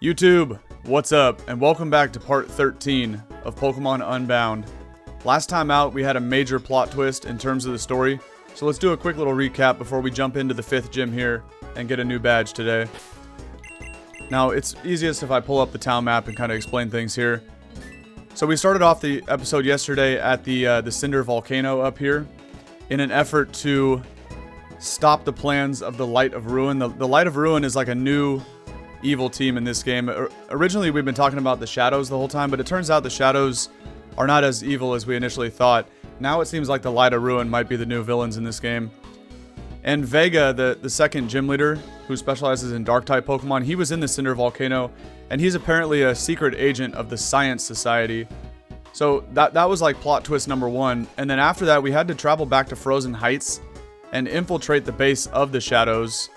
YouTube, what's up? And welcome back to part 13 of Pokémon Unbound. Last time out, we had a major plot twist in terms of the story, so let's do a quick little recap before we jump into the 5th gym here and get a new badge today. Now, it's easiest if I pull up the town map and kind of explain things here. So we started off the episode yesterday at the Cinder Volcano up here in an effort to stop the plans of the Light of Ruin. The Light of Ruin is like a new evil team in this game. Originally, we've been talking about the Shadows the whole time, but it turns out the Shadows are not as evil as we initially thought. Now it seems like the Light of Ruin might be the new villains in this game. And Vega, the second gym leader, who specializes in Dark-type Pokemon, he was in the Cinder Volcano, and he's apparently a secret agent of the Science Society. So that was like plot twist number 1. And then after that, we had to travel back to Frozen Heights and infiltrate the base of the Shadows.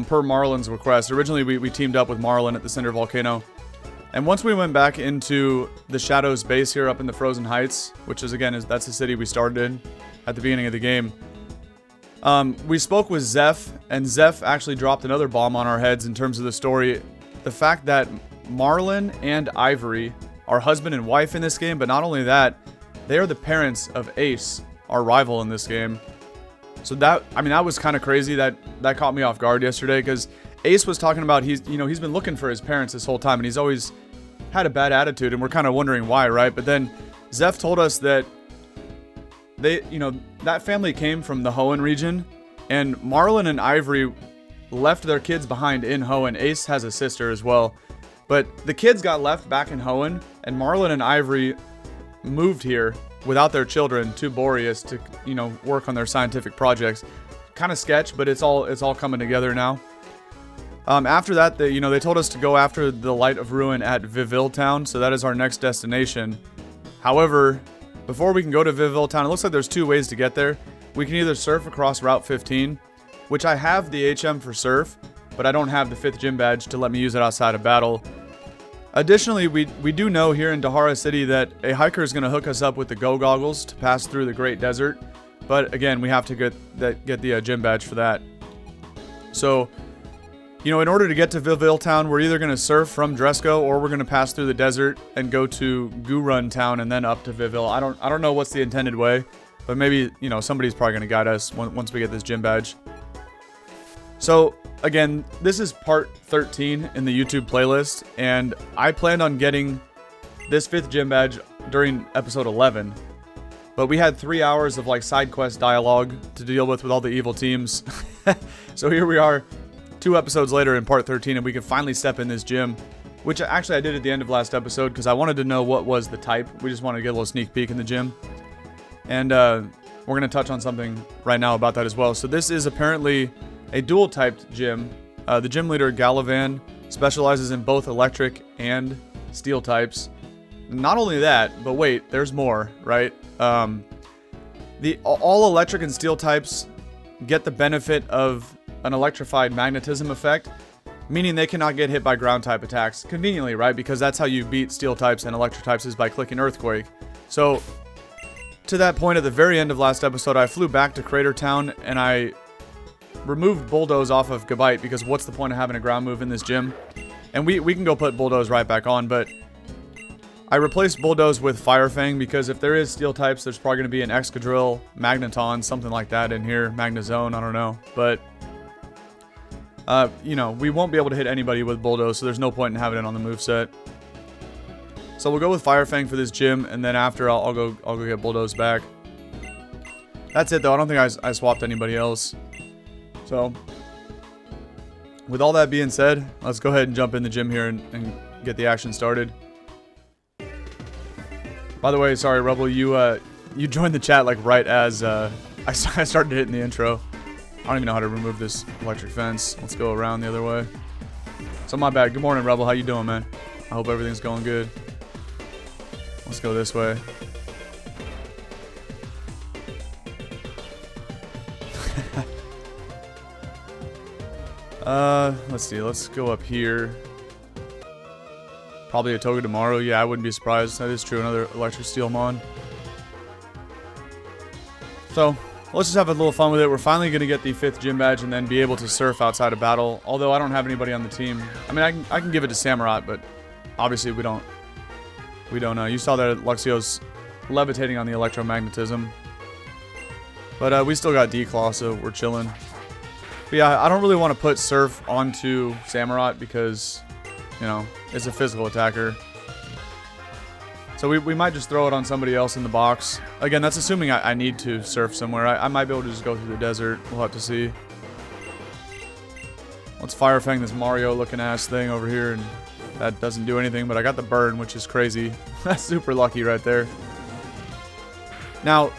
Per Marlin's request. Originally, we teamed up with Marlin at the Cinder Volcano. And once we went back into the Shadows base here up in the Frozen Heights, which is, again, that's the city we started in at the beginning of the game, we spoke with Zeph, and Zeph actually dropped another bomb on our heads in terms of the story. The fact that Marlin and Ivory are husband and wife in this game, but not only that, they are the parents of Ace, our rival in this game. So that was kind of crazy. That caught me off guard yesterday, because Ace was talking about he's been looking for his parents this whole time, and he's always had a bad attitude, and we're kind of wondering why, right? But then Zeph told us that that family came from the Hoenn region, and Marlin and Ivory left their kids behind in Hoenn. Ace has a sister as well, but the kids got left back in Hoenn, and Marlin and Ivory moved here without their children to Borrius to, work on their scientific projects. Kind of sketch, but it's all coming together now. After that, they told us to go after the Light of Ruin at Vivill Town, so that is our next destination. However, before we can go to Vivill Town, it looks like there's 2 ways to get there. We can either surf across Route 15, which I have the HM for surf, but I don't have the 5th gym badge to let me use it outside of battle. Additionally, we do know here in Dehara City that a hiker is going to hook us up with the Go Goggles to pass through the Great Desert. But again, we have to get the gym badge for that. So, in order to get to Vivill Town, we're either going to surf from Dresco, or we're going to pass through the desert and go to Gurun Town and then up to Vivill. I don't know what's the intended way, but maybe, somebody's probably going to guide us once we get this gym badge. So, again, this is part 13 in the YouTube playlist, and I planned on getting this 5th gym badge during episode 11, but we had 3 hours of side quest dialogue to deal with all the evil teams. So here we are, 2 episodes later in part 13, and we can finally step in this gym, which actually I did at the end of last episode because I wanted to know what was the type. We just wanted to get a little sneak peek in the gym, and we're going to touch on something right now about that as well. So this is apparently a dual-typed gym. The gym leader, Galavan, specializes in both electric and steel types. Not only that, but wait, there's more, right? All electric and steel types get the benefit of an electrified magnetism effect, meaning they cannot get hit by ground-type attacks. Conveniently, right? Because that's how you beat steel types and electric types, is by clicking Earthquake. So, to that point, at the very end of last episode, I flew back to Crater Town, and I removed Bulldoze off of Gabite, because what's the point of having a ground move in this gym? And we can go put Bulldoze right back on, but I replaced Bulldoze with Fire Fang, because if there is steel types, there's probably going to be an Excadrill, Magneton, something like that in here. Magnezone, I don't know. But, we won't be able to hit anybody with Bulldoze, so there's no point in having it on the moveset. So we'll go with Fire Fang for this gym, and then after I'll go get Bulldoze back. That's it, though. I don't think I swapped anybody else. So, with all that being said, let's go ahead and jump in the gym here and get the action started. By the way, sorry, Rebel, you joined the chat right as I started hitting the intro. I don't even know how to remove this electric fence. Let's go around the other way. So my bad. Good morning, Rebel. How you doing, man? I hope everything's going good. Let's go this way. Let's see. Let's go up here. Probably a Toga tomorrow. Yeah, I wouldn't be surprised. That is true. Another electric steel mon. So, Let's just have a little fun with it. We're finally going to get the 5th gym badge and then be able to surf outside of battle. Although I don't have anybody on the team. I mean, I can give it to Samurott, but obviously we don't know. You saw that Luxio's levitating on the electromagnetism. But we still got D-Claw, so we're chilling. But yeah, I don't really want to put Surf onto Samurott because, you know, it's a physical attacker. So we might just throw it on somebody else in the box. Again, that's assuming I need to surf somewhere. I might be able to just go through the desert. We'll have to see. Let's Fire Fang this Mario looking ass thing over here. And that doesn't do anything, but I got the burn, which is crazy. That's super lucky right there. Now,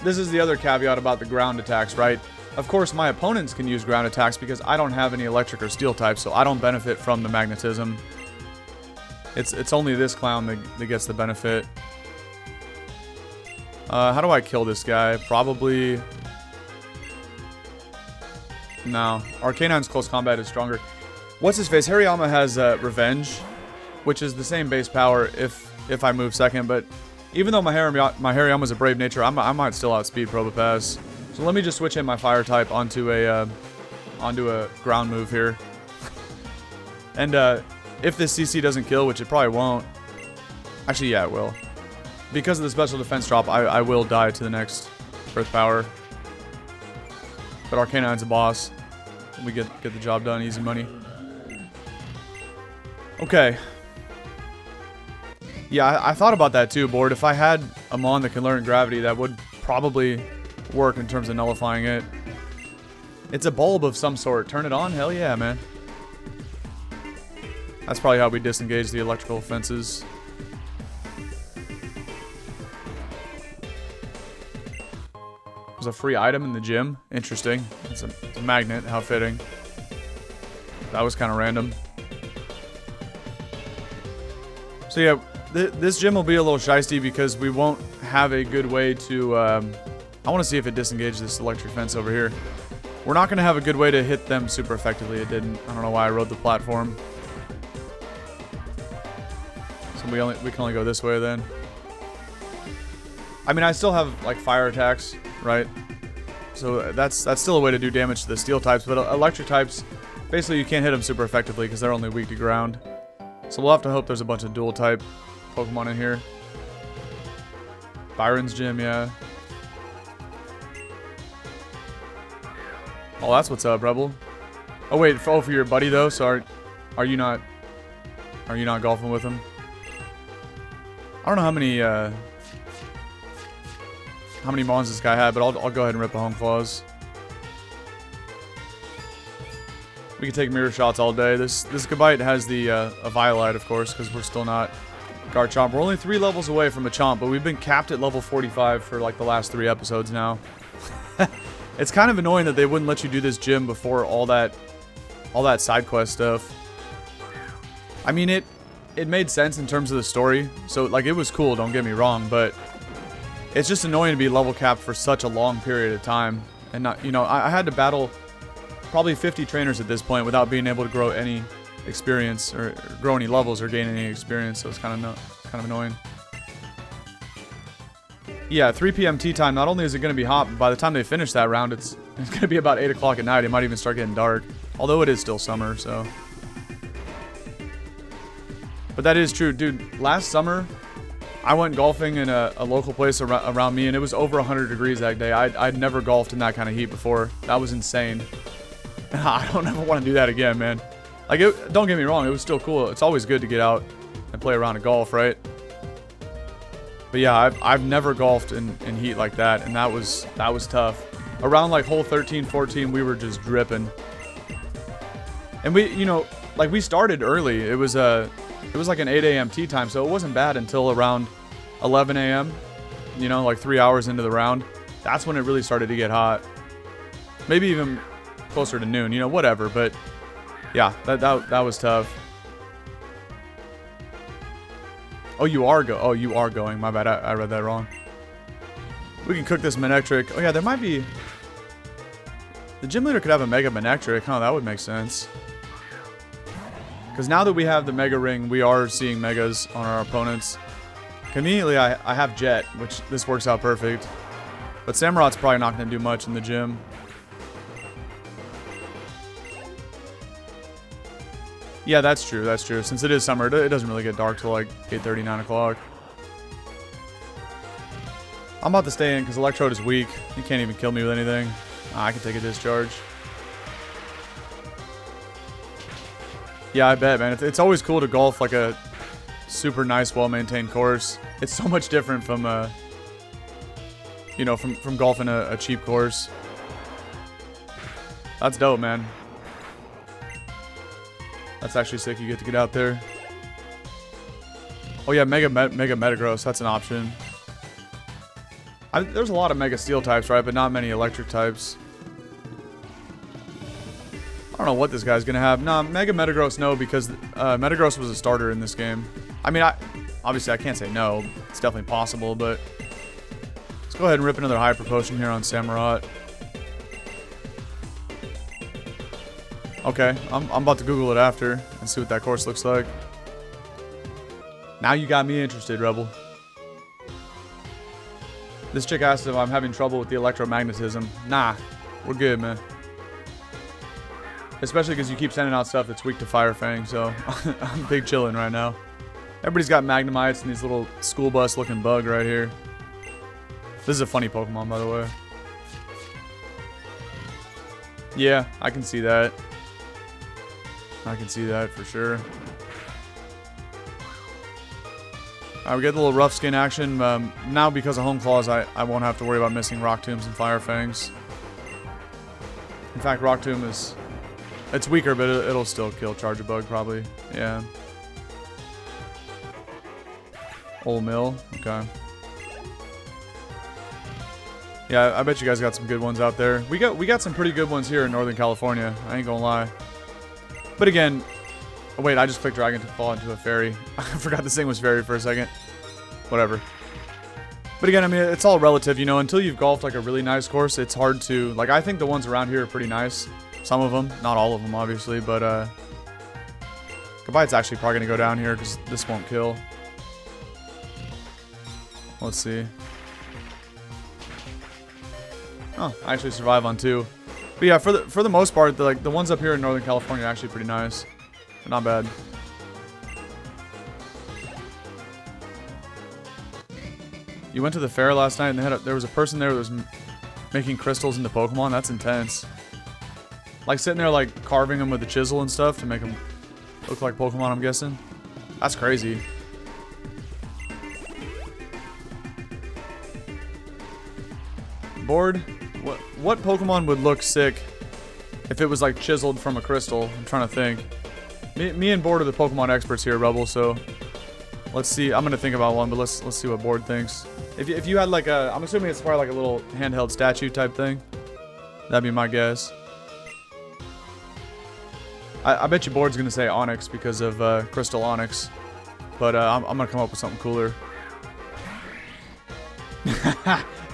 this is the other caveat about the ground attacks, right? Of course, my opponents can use ground attacks because I don't have any electric or steel types, so I don't benefit from the magnetism. It's only this clown that gets the benefit. How do I kill this guy? Probably... No. Arcanine's close combat is stronger. What's his face? Hariyama has Revenge, which is the same base power if I move second, but even though my Hariyama's a brave nature, I might still outspeed Probopass. So let me just switch in my fire type onto a ground move here. And if this CC doesn't kill, which it probably won't. Actually, yeah, it will. Because of the special defense drop, I will die to the next Earth Power. But Arcanine's a boss. We get the job done, easy money. Okay. Yeah, I thought about that too, Board. If I had a Mon that can learn gravity, that would probably work in terms of nullifying it. It's a bulb of some sort. Turn it on? Hell yeah, man. That's probably how we disengage the electrical fences. There's a free item in the gym. Interesting. It's a magnet. How fitting. That was kind of random. So yeah, this gym will be a little shiesty because we won't have a good way to... I want to see if it disengages this electric fence over here. We're not going to have a good way to hit them super effectively. It didn't. I don't know why I rode the platform. So we can only go this way then. I mean, I still have like fire attacks, right? So that's still a way to do damage to the steel types, but electric types, basically you can't hit them super effectively because they're only weak to ground. So we'll have to hope there's a bunch of dual type Pokemon in here. Byron's gym, yeah. Oh, that's what's up, Rebel. Oh wait, for your buddy though. So are you not golfing with him? I don't know how many Mons this guy had, but I'll go ahead and rip a Home Claws. We can take mirror shots all day. This Gabite has the a Violite, of course, because we're still not Garchomp. We're only 3 levels away from a Chomp, but we've been capped at level 45 for like the last 3 episodes now. It's kind of annoying that they wouldn't let you do this gym before all that side quest stuff. I mean, it made sense in terms of the story, so like it was cool. Don't get me wrong, but it's just annoying to be level capped for such a long period of time, and not, you know, I had to battle probably 50 trainers at this point without being able to grow any experience or grow any levels or gain any experience, so it's kind of annoying. Yeah, 3 p.m. tea time. Not only is it going to be hot, but by the time they finish that round, it's going to be about 8 o'clock at night. It might even start getting dark, although it is still summer, so. But that is true, dude. Last summer, I went golfing in a local place around me, and it was over 100 degrees that day. I'd never golfed in that kind of heat before. That was insane. I don't ever want to do that again, man. Like, don't get me wrong, it was still cool. It's always good to get out and play around a golf, right? But yeah, I've never golfed in heat like that, and that was tough. Around like hole 13, 14, we were just dripping. And we, you know, like we started early. It was like an 8 a.m. tea time, so it wasn't bad until around 11 a.m. You know, like 3 hours into the round. That's when it really started to get hot. Maybe even closer to noon, you know, whatever. But yeah, that was tough. Oh, you are going. My bad. I read that wrong. We can cook this Manectric. Oh yeah, there might be. The gym leader could have a Mega Manectric. Huh, that would make sense. Because now that we have the Mega Ring, we are seeing Megas on our opponents. Conveniently, I have Jet, which this works out perfect. But Samurot's probably not going to do much in the gym. Yeah, that's true. That's true. Since it is summer, it doesn't really get dark till like 8:30, 9 o'clock. I'm about to stay in because Electrode is weak. He can't even kill me with anything. I can take a discharge. Yeah, I bet, man. It's always cool to golf like a super nice, well-maintained course. It's so much different from, you know, from golfing a cheap course. That's dope, man. That's actually sick. You get to get out there. Oh yeah, Mega Metagross. That's an option. There's a lot of Mega Steel types, right? But not many Electric types. I don't know what this guy's gonna have. Nah, Mega Metagross, no, because Metagross was a starter in this game. I mean, obviously I can't say no. It's definitely possible, but let's go ahead and rip another Hyper Potion here on Samurott. Okay, I'm about to Google it after and see what that course looks like. Now you got me interested, Rebel. This chick asked if I'm having trouble with the electromagnetism. Nah, we're good, man. Especially because you keep sending out stuff that's weak to Fire Fang, so I'm big chillin' right now. Everybody's got Magnemites and these little school bus looking bug right here. This is a funny Pokemon, by the way. Yeah, I can see that. I can see that for sure. Alright, we get the little rough skin action. Now because of Home Claws, I won't have to worry about missing Rock Tombs and Fire Fangs. In fact, Rock Tomb is... It's weaker, but it'll still kill Charjabug, probably. Yeah. Old Mill. Okay. Yeah, I bet you guys got some good ones out there. We got some pretty good ones here in Northern California. I ain't gonna lie. But again... Oh, wait, I just clicked Dragon to fall into a fairy. I forgot this thing was fairy for a second. Whatever. But again, I mean, it's all relative, you know. Until you've golfed like a really nice course, it's hard to... Like, I think the ones around here are pretty nice. Some of them, not all of them, obviously, but Gabite's actually probably gonna go down here because this won't kill. Let's see. Oh, I actually survive on 2. But yeah, for the most part, the ones up here in Northern California are actually pretty nice. But not bad. You went to the fair last night and there was a person there that was making crystals into Pokemon. That's intense. Like sitting there like carving them with a chisel and stuff to make them look like Pokemon, I'm guessing. That's crazy. Board, what Pokemon would look sick if it was like chiseled from a crystal? I'm trying to think. Me and Board are the Pokemon experts here, Rebel, so let's see. I'm gonna think about one, but let's see what Board thinks. If you had like a, I'm assuming it's probably like a little handheld statue type thing. That'd be my guess. I bet you Board's gonna say Onyx because of Crystal Onyx, but I'm gonna come up with something cooler.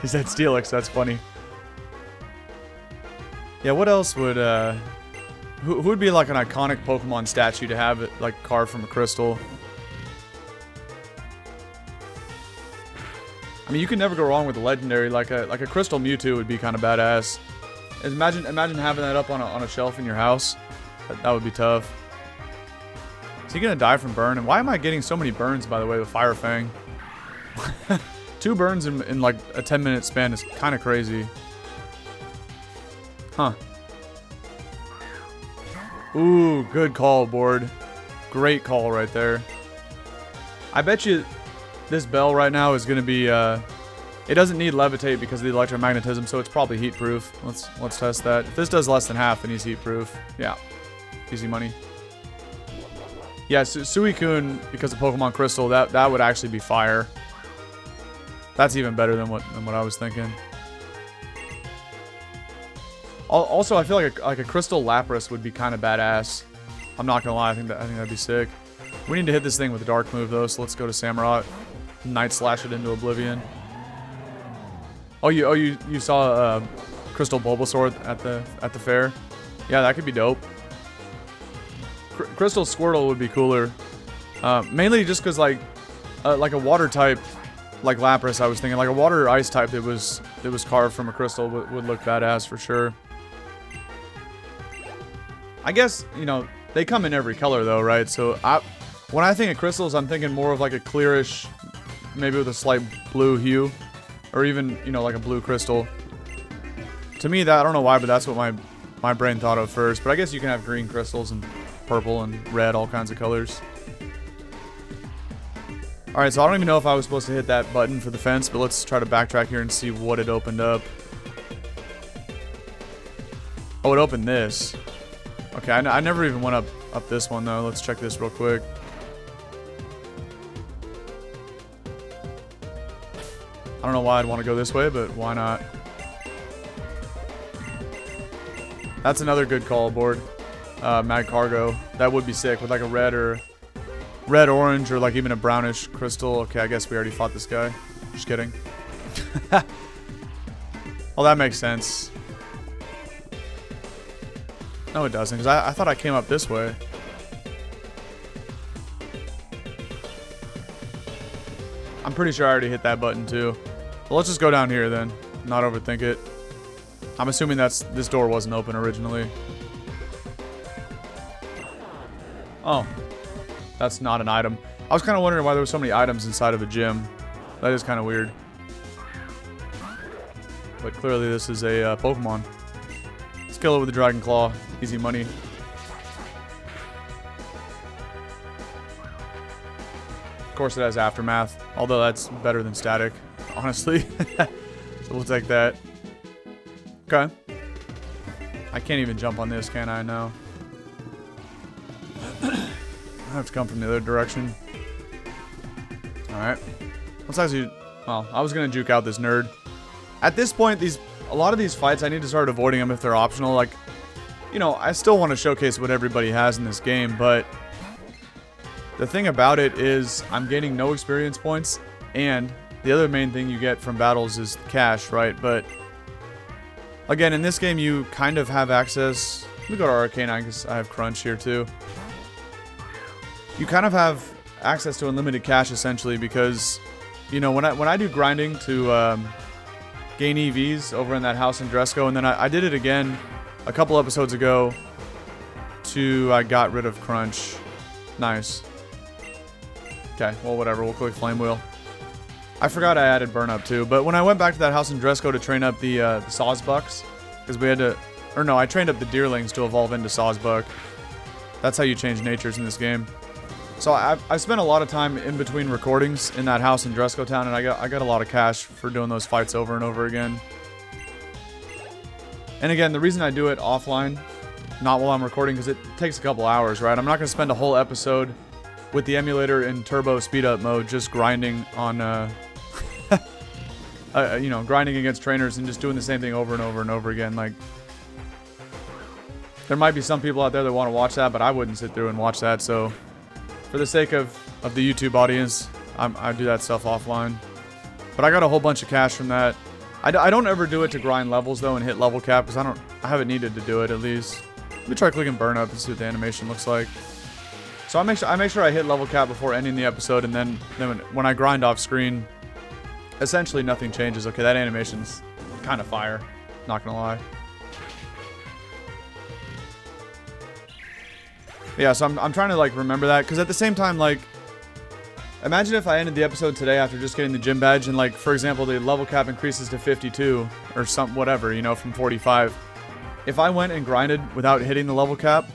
He said Steelix. That's funny. Yeah, what else would who would be like an iconic Pokemon statue to have it like carved from a crystal? I mean, you can never go wrong with a legendary. Like a Crystal Mewtwo would be kind of badass. Imagine having that up on a shelf in your house. That would be tough. Is he gonna die from burn? And why am I getting so many burns, by the way, with Fire Fang? 2 burns in like a 10-minute span is kind of crazy. Huh. Ooh, good call, Board. Great call right there. I bet you this bell right now is gonna be it doesn't need levitate because of the electromagnetism, so it's probably heat proof. Let's test that. If this does less than half, then he's heat proof. Yeah. Easy money. Yeah, Suicune, because of Pokemon Crystal, that would actually be fire. That's even better than what I was thinking. Also, I feel like a Crystal Lapras would be kind of badass. I'm not gonna lie, I think that'd be sick. We need to hit this thing with a dark move though, so let's go to Samurott. Night Slash it into Oblivion. Oh, you saw Crystal Bulbasaur at the fair? Yeah, that could be dope. Crystal Squirtle would be cooler. Mainly just because like a water type like Lapras, I was thinking like a water or ice type that was carved from a crystal would look badass for sure. I guess, you know, they come in every color though, right? So when I think of crystals, I'm thinking more of like a clearish, maybe with a slight blue hue, or even, you know, like a blue crystal. To me, that, I don't know why, but that's what my brain thought of first. But I guess you can have green crystals and purple and red, all kinds of colors. Alright, so I don't even know if I was supposed to hit that button for the fence, but let's try to backtrack here and see what it opened up. Oh, it opened this. Okay, I never even went up this one, though. Let's check this real quick. I don't know why I'd want to go this way, but why not? That's another good call aboard. Mag Cargo. That would be sick with like a red, orange, or like even a brownish crystal. Okay, I guess we already fought this guy. Just kidding. Well, that makes sense. No, it doesn't, because I thought I came up this way. I'm pretty sure I already hit that button too. Well, let's just go down here then. Not overthink it. I'm assuming this door wasn't open originally. Oh. That's not an item. I was kind of wondering why there were so many items inside of a gym. That is kind of weird. But clearly this is a Pokemon. Let's kill it with the Dragon Claw. Easy money. Of course it has Aftermath. Although that's better than Static, honestly. So we'll take that. Okay. I can't even jump on this, can I? No. I have to come from the other direction. Alright. Let's actually... Well, I was going to juke out this nerd. At this point, a lot of these fights, I need to start avoiding them if they're optional. Like, you know, I still want to showcase what everybody has in this game, but... The thing about it is, I'm gaining no experience points, and the other main thing you get from battles is cash, right? But... Again, in this game, you kind of have access... Let me go to Arcanine, because I have Crunch here, too. You kind of have access to unlimited cash essentially because, you know, when I do grinding to gain EVs over in that house in Dresco, and then I did it again a couple episodes ago I got rid of Crunch. Nice. Okay, well whatever, we'll click Flame Wheel. I forgot I added Burn Up too, but when I went back to that house in Dresco to train up the Sawsbucks, because we had to, or no, I trained up the Deerlings to evolve into Sawsbuck. That's how you change natures in this game. So I spent a lot of time in between recordings in that house in Dresco Town, and I got a lot of cash for doing those fights over and over again. And again, the reason I do it offline, not while I'm recording, because it takes a couple hours, right? I'm not going to spend a whole episode with the emulator in turbo speed up mode just grinding on, you know, grinding against trainers and just doing the same thing over and over and over again. Like, there might be some people out there that want to watch that, but I wouldn't sit through and watch that, so... For the sake of the YouTube audience, I do that stuff offline. But I got a whole bunch of cash from that. I don't ever do it to grind levels, though, and hit level cap, because I haven't needed to do it, at least. Let me try clicking Burn Up and see what the animation looks like. So I make sure I hit level cap before ending the episode, and then when I grind off screen, essentially nothing changes. Okay, that animation's kind of fire, not gonna lie. Yeah, so I'm trying to, like, remember that, because at the same time, like, imagine if I ended the episode today after just getting the gym badge, and, like, for example, the level cap increases to 52, or whatever, you know, from 45. If I went and grinded without hitting the level cap,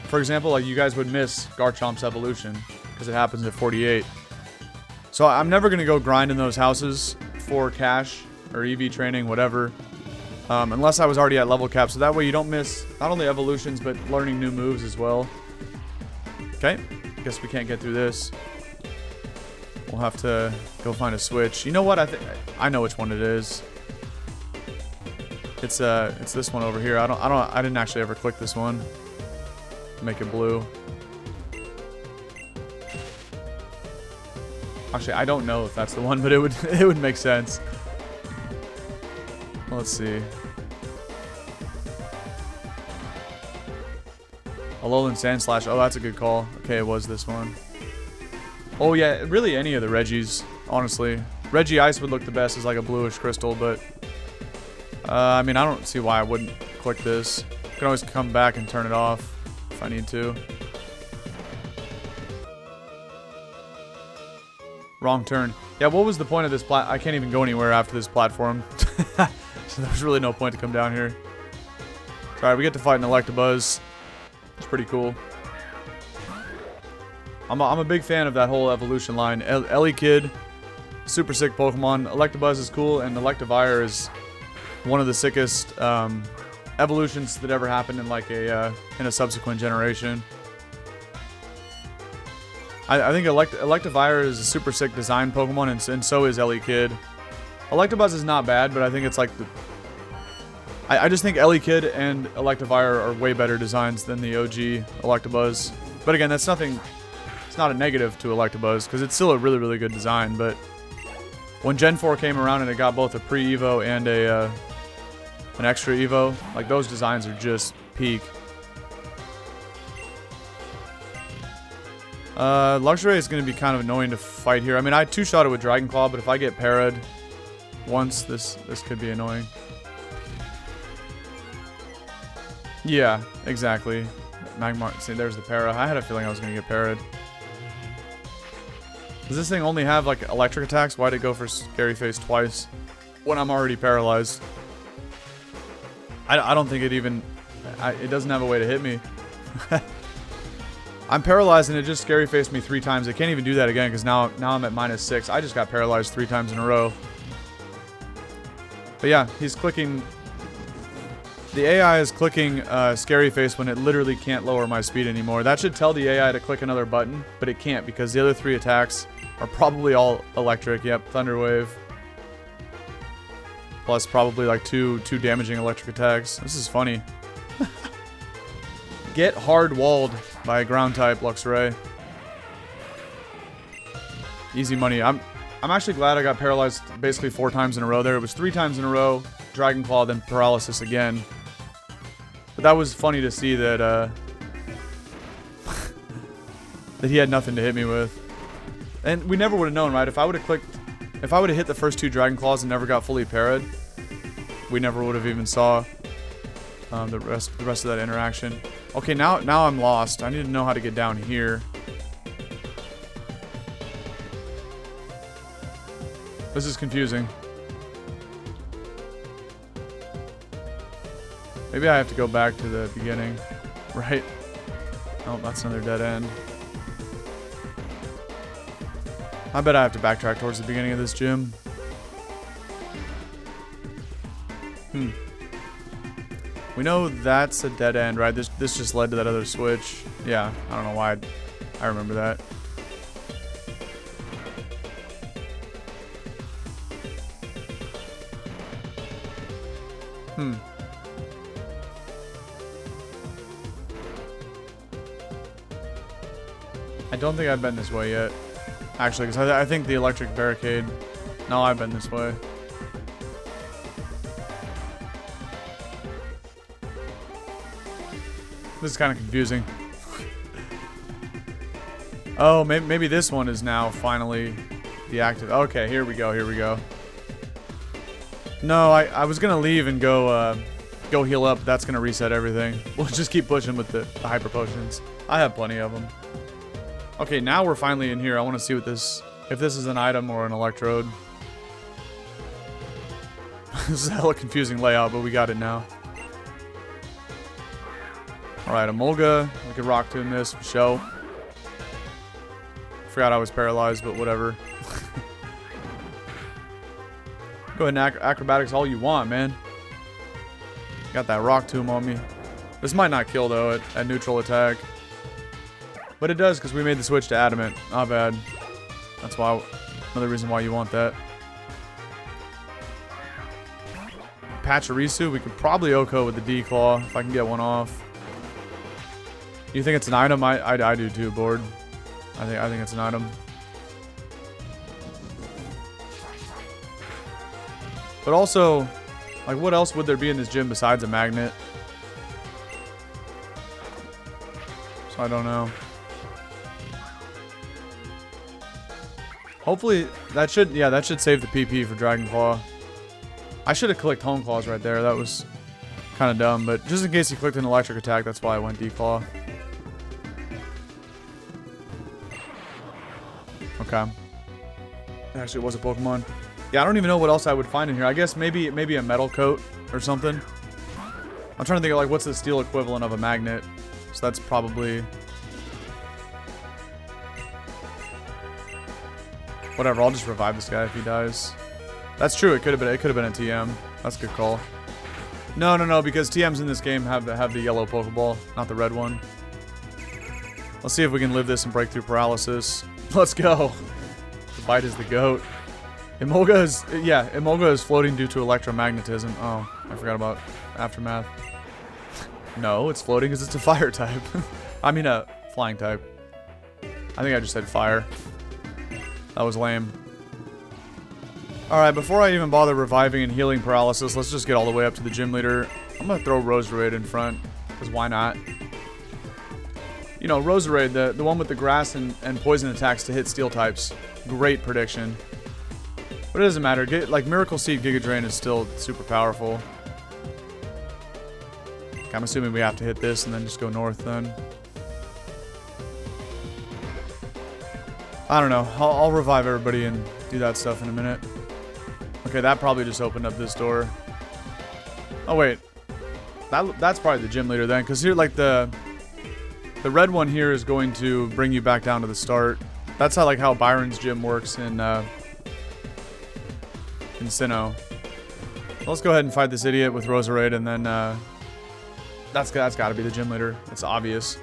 for example, like, you guys would miss Garchomp's evolution, because it happens at 48. So I'm never going to go grind in those houses for cash, or EV training, whatever, unless I was already at level cap, so that way you don't miss not only evolutions, but learning new moves as well. Okay, guess we can't get through this. We'll have to go find a switch. You know what? I know which one it is. It's this one over here. I didn't actually ever click this one. Make it blue. Actually, I don't know if that's the one, but it would make sense. Let's see. Alolan Sandslash. Oh, that's a good call. Okay, it was this one. Oh, yeah, really any of the Reggies, honestly. Regice would look the best as like a bluish crystal, but I mean, I don't see why I wouldn't click this. I can always come back and turn it off if I need to. Wrong turn. Yeah, what was the point of this I can't even go anywhere after this platform. So there's really no point to come down here. Alright, we get to fight an Electabuzz. It's pretty cool. I'm a big fan of that whole evolution line. Elekid, super sick Pokemon. Electabuzz is cool, and Electivire is one of the sickest evolutions that ever happened in like a in a subsequent generation. I think Electivire is a super sick design Pokemon, and so is Elekid. Electabuzz is not bad, but I think it's like the... I just think Elekid and Electivire are way better designs than the OG Electabuzz. But again, that's nothing... It's not a negative to Electabuzz, because it's still a really, really good design, but... When Gen 4 came around and it got both a pre-Evo and an extra Evo, like those designs are just peak. Luxray is going to be kind of annoying to fight here. I mean, I two-shot it with Dragon Claw, but if I get parried once, this could be annoying. Yeah, exactly. Magmar, see, there's the para. I had a feeling I was going to get parried. Does this thing only have, like, electric attacks? Why'd it go for Scary Face twice when I'm already paralyzed? I don't think it even... it doesn't have a way to hit me. I'm paralyzed and it just Scary Faced me 3 times. It can't even do that again because now I'm at -6. I just got paralyzed 3 times in a row. But yeah, he's clicking... The AI is clicking Scary Face when it literally can't lower my speed anymore. That should tell the AI to click another button, but it can't because the other 3 attacks are probably all electric. Yep, Thunder Wave. Plus probably like two damaging electric attacks. This is funny. Get hard walled by a ground type Luxray. Easy money. I'm actually glad I got paralyzed basically 4 times in a row there. It was 3 times in a row, Dragon Claw, then paralysis again. But that was funny to see that that he had nothing to hit me with. And we never would have known, right? If I would have hit the first 2 Dragon Claws and never got fully parried, we never would have even saw the rest of that interaction. Okay, now I'm lost. I need to know how to get down here. This is confusing. Maybe I have to go back to the beginning, right? Oh, that's another dead end. I bet I have to backtrack towards the beginning of this gym. We know that's a dead end, right? This just led to that other switch. Yeah, I don't know why I remember that. I don't think I've been this way yet. Actually, because I think the electric barricade... No, I've been this way. This is kind of confusing. Oh, maybe this one is now finally deactivated. Okay, here we go, here we go. No, I was going to leave and go heal up. That's going to reset everything. We'll just keep pushing with the hyper potions. I have plenty of them. Okay, now we're finally in here. I want to see what this... If this is an item or an electrode. This is a hella confusing layout, but we got it now. Alright, Emolga. We could Rock Tomb this for show. Forgot I was paralyzed, but whatever. Go ahead and acrobatics all you want, man. Got that Rock Tomb on me. This might not kill, though, at neutral attack. But it does, because we made the switch to Adamant. Not bad. That's why... Another reason why you want that. Pachirisu, we could probably Oko with the D-Claw, if I can get one off. You think it's an item? I do too, Board. I think it's an item. But also, like, what else would there be in this gym besides a magnet? So I don't know. Hopefully, that should save the PP for Dragon Claw. I should have clicked Home Claws right there. That was kind of dumb, but just in case he clicked an electric attack, that's why I went D-Claw. Okay. Actually, it was a Pokemon. Yeah, I don't even know what else I would find in here. I guess maybe a metal coat or something. I'm trying to think of, like, what's the steel equivalent of a magnet. So that's probably... Whatever, I'll just revive this guy if he dies. That's true, it could have been a TM. That's a good call. No, because TMs in this game have the yellow Pokeball, not the red one. Let's see if we can live this and break through paralysis. Let's go. The bite is the goat. Emolga is floating due to electromagnetism. Oh, I forgot about Aftermath. No, it's floating because it's a fire type. I mean a flying type. I think I just said fire. That was lame. Alright, before I even bother reviving and healing paralysis, let's just get all the way up to the gym leader. I'm going to throw Roserade in front, because why not? You know, Roserade, the one with the grass and poison attacks to hit steel types. Great prediction. But it doesn't matter. Like, Miracle Seed Giga Drain is still super powerful. I'm assuming we have to hit this and then just go north then. I don't know. I'll revive everybody and do that stuff in a minute. Okay, that probably just opened up this door. Oh, wait. That's probably the gym leader then, because here, like, the red one here is going to bring you back down to the start. That's how Byron's gym works in Sinnoh. Let's go ahead and fight this idiot with Roserade, and then that's got to be the gym leader. It's obvious.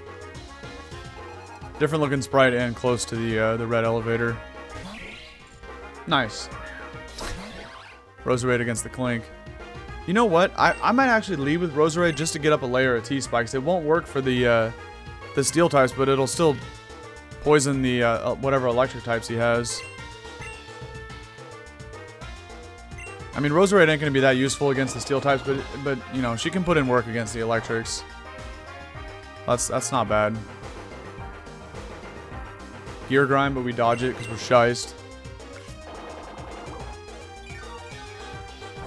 Different looking sprite and close to the red elevator. Nice. Roserade against the Clink. You know what? I might actually lead with Roserade just to get up a layer of T-Spikes. It won't work for the steel types, but it'll still poison the whatever electric types he has. I mean, Roserade ain't gonna be that useful against the steel types, but you know, she can put in work against the electrics. That's not bad. Gear grind, but we dodge it because we're shiced.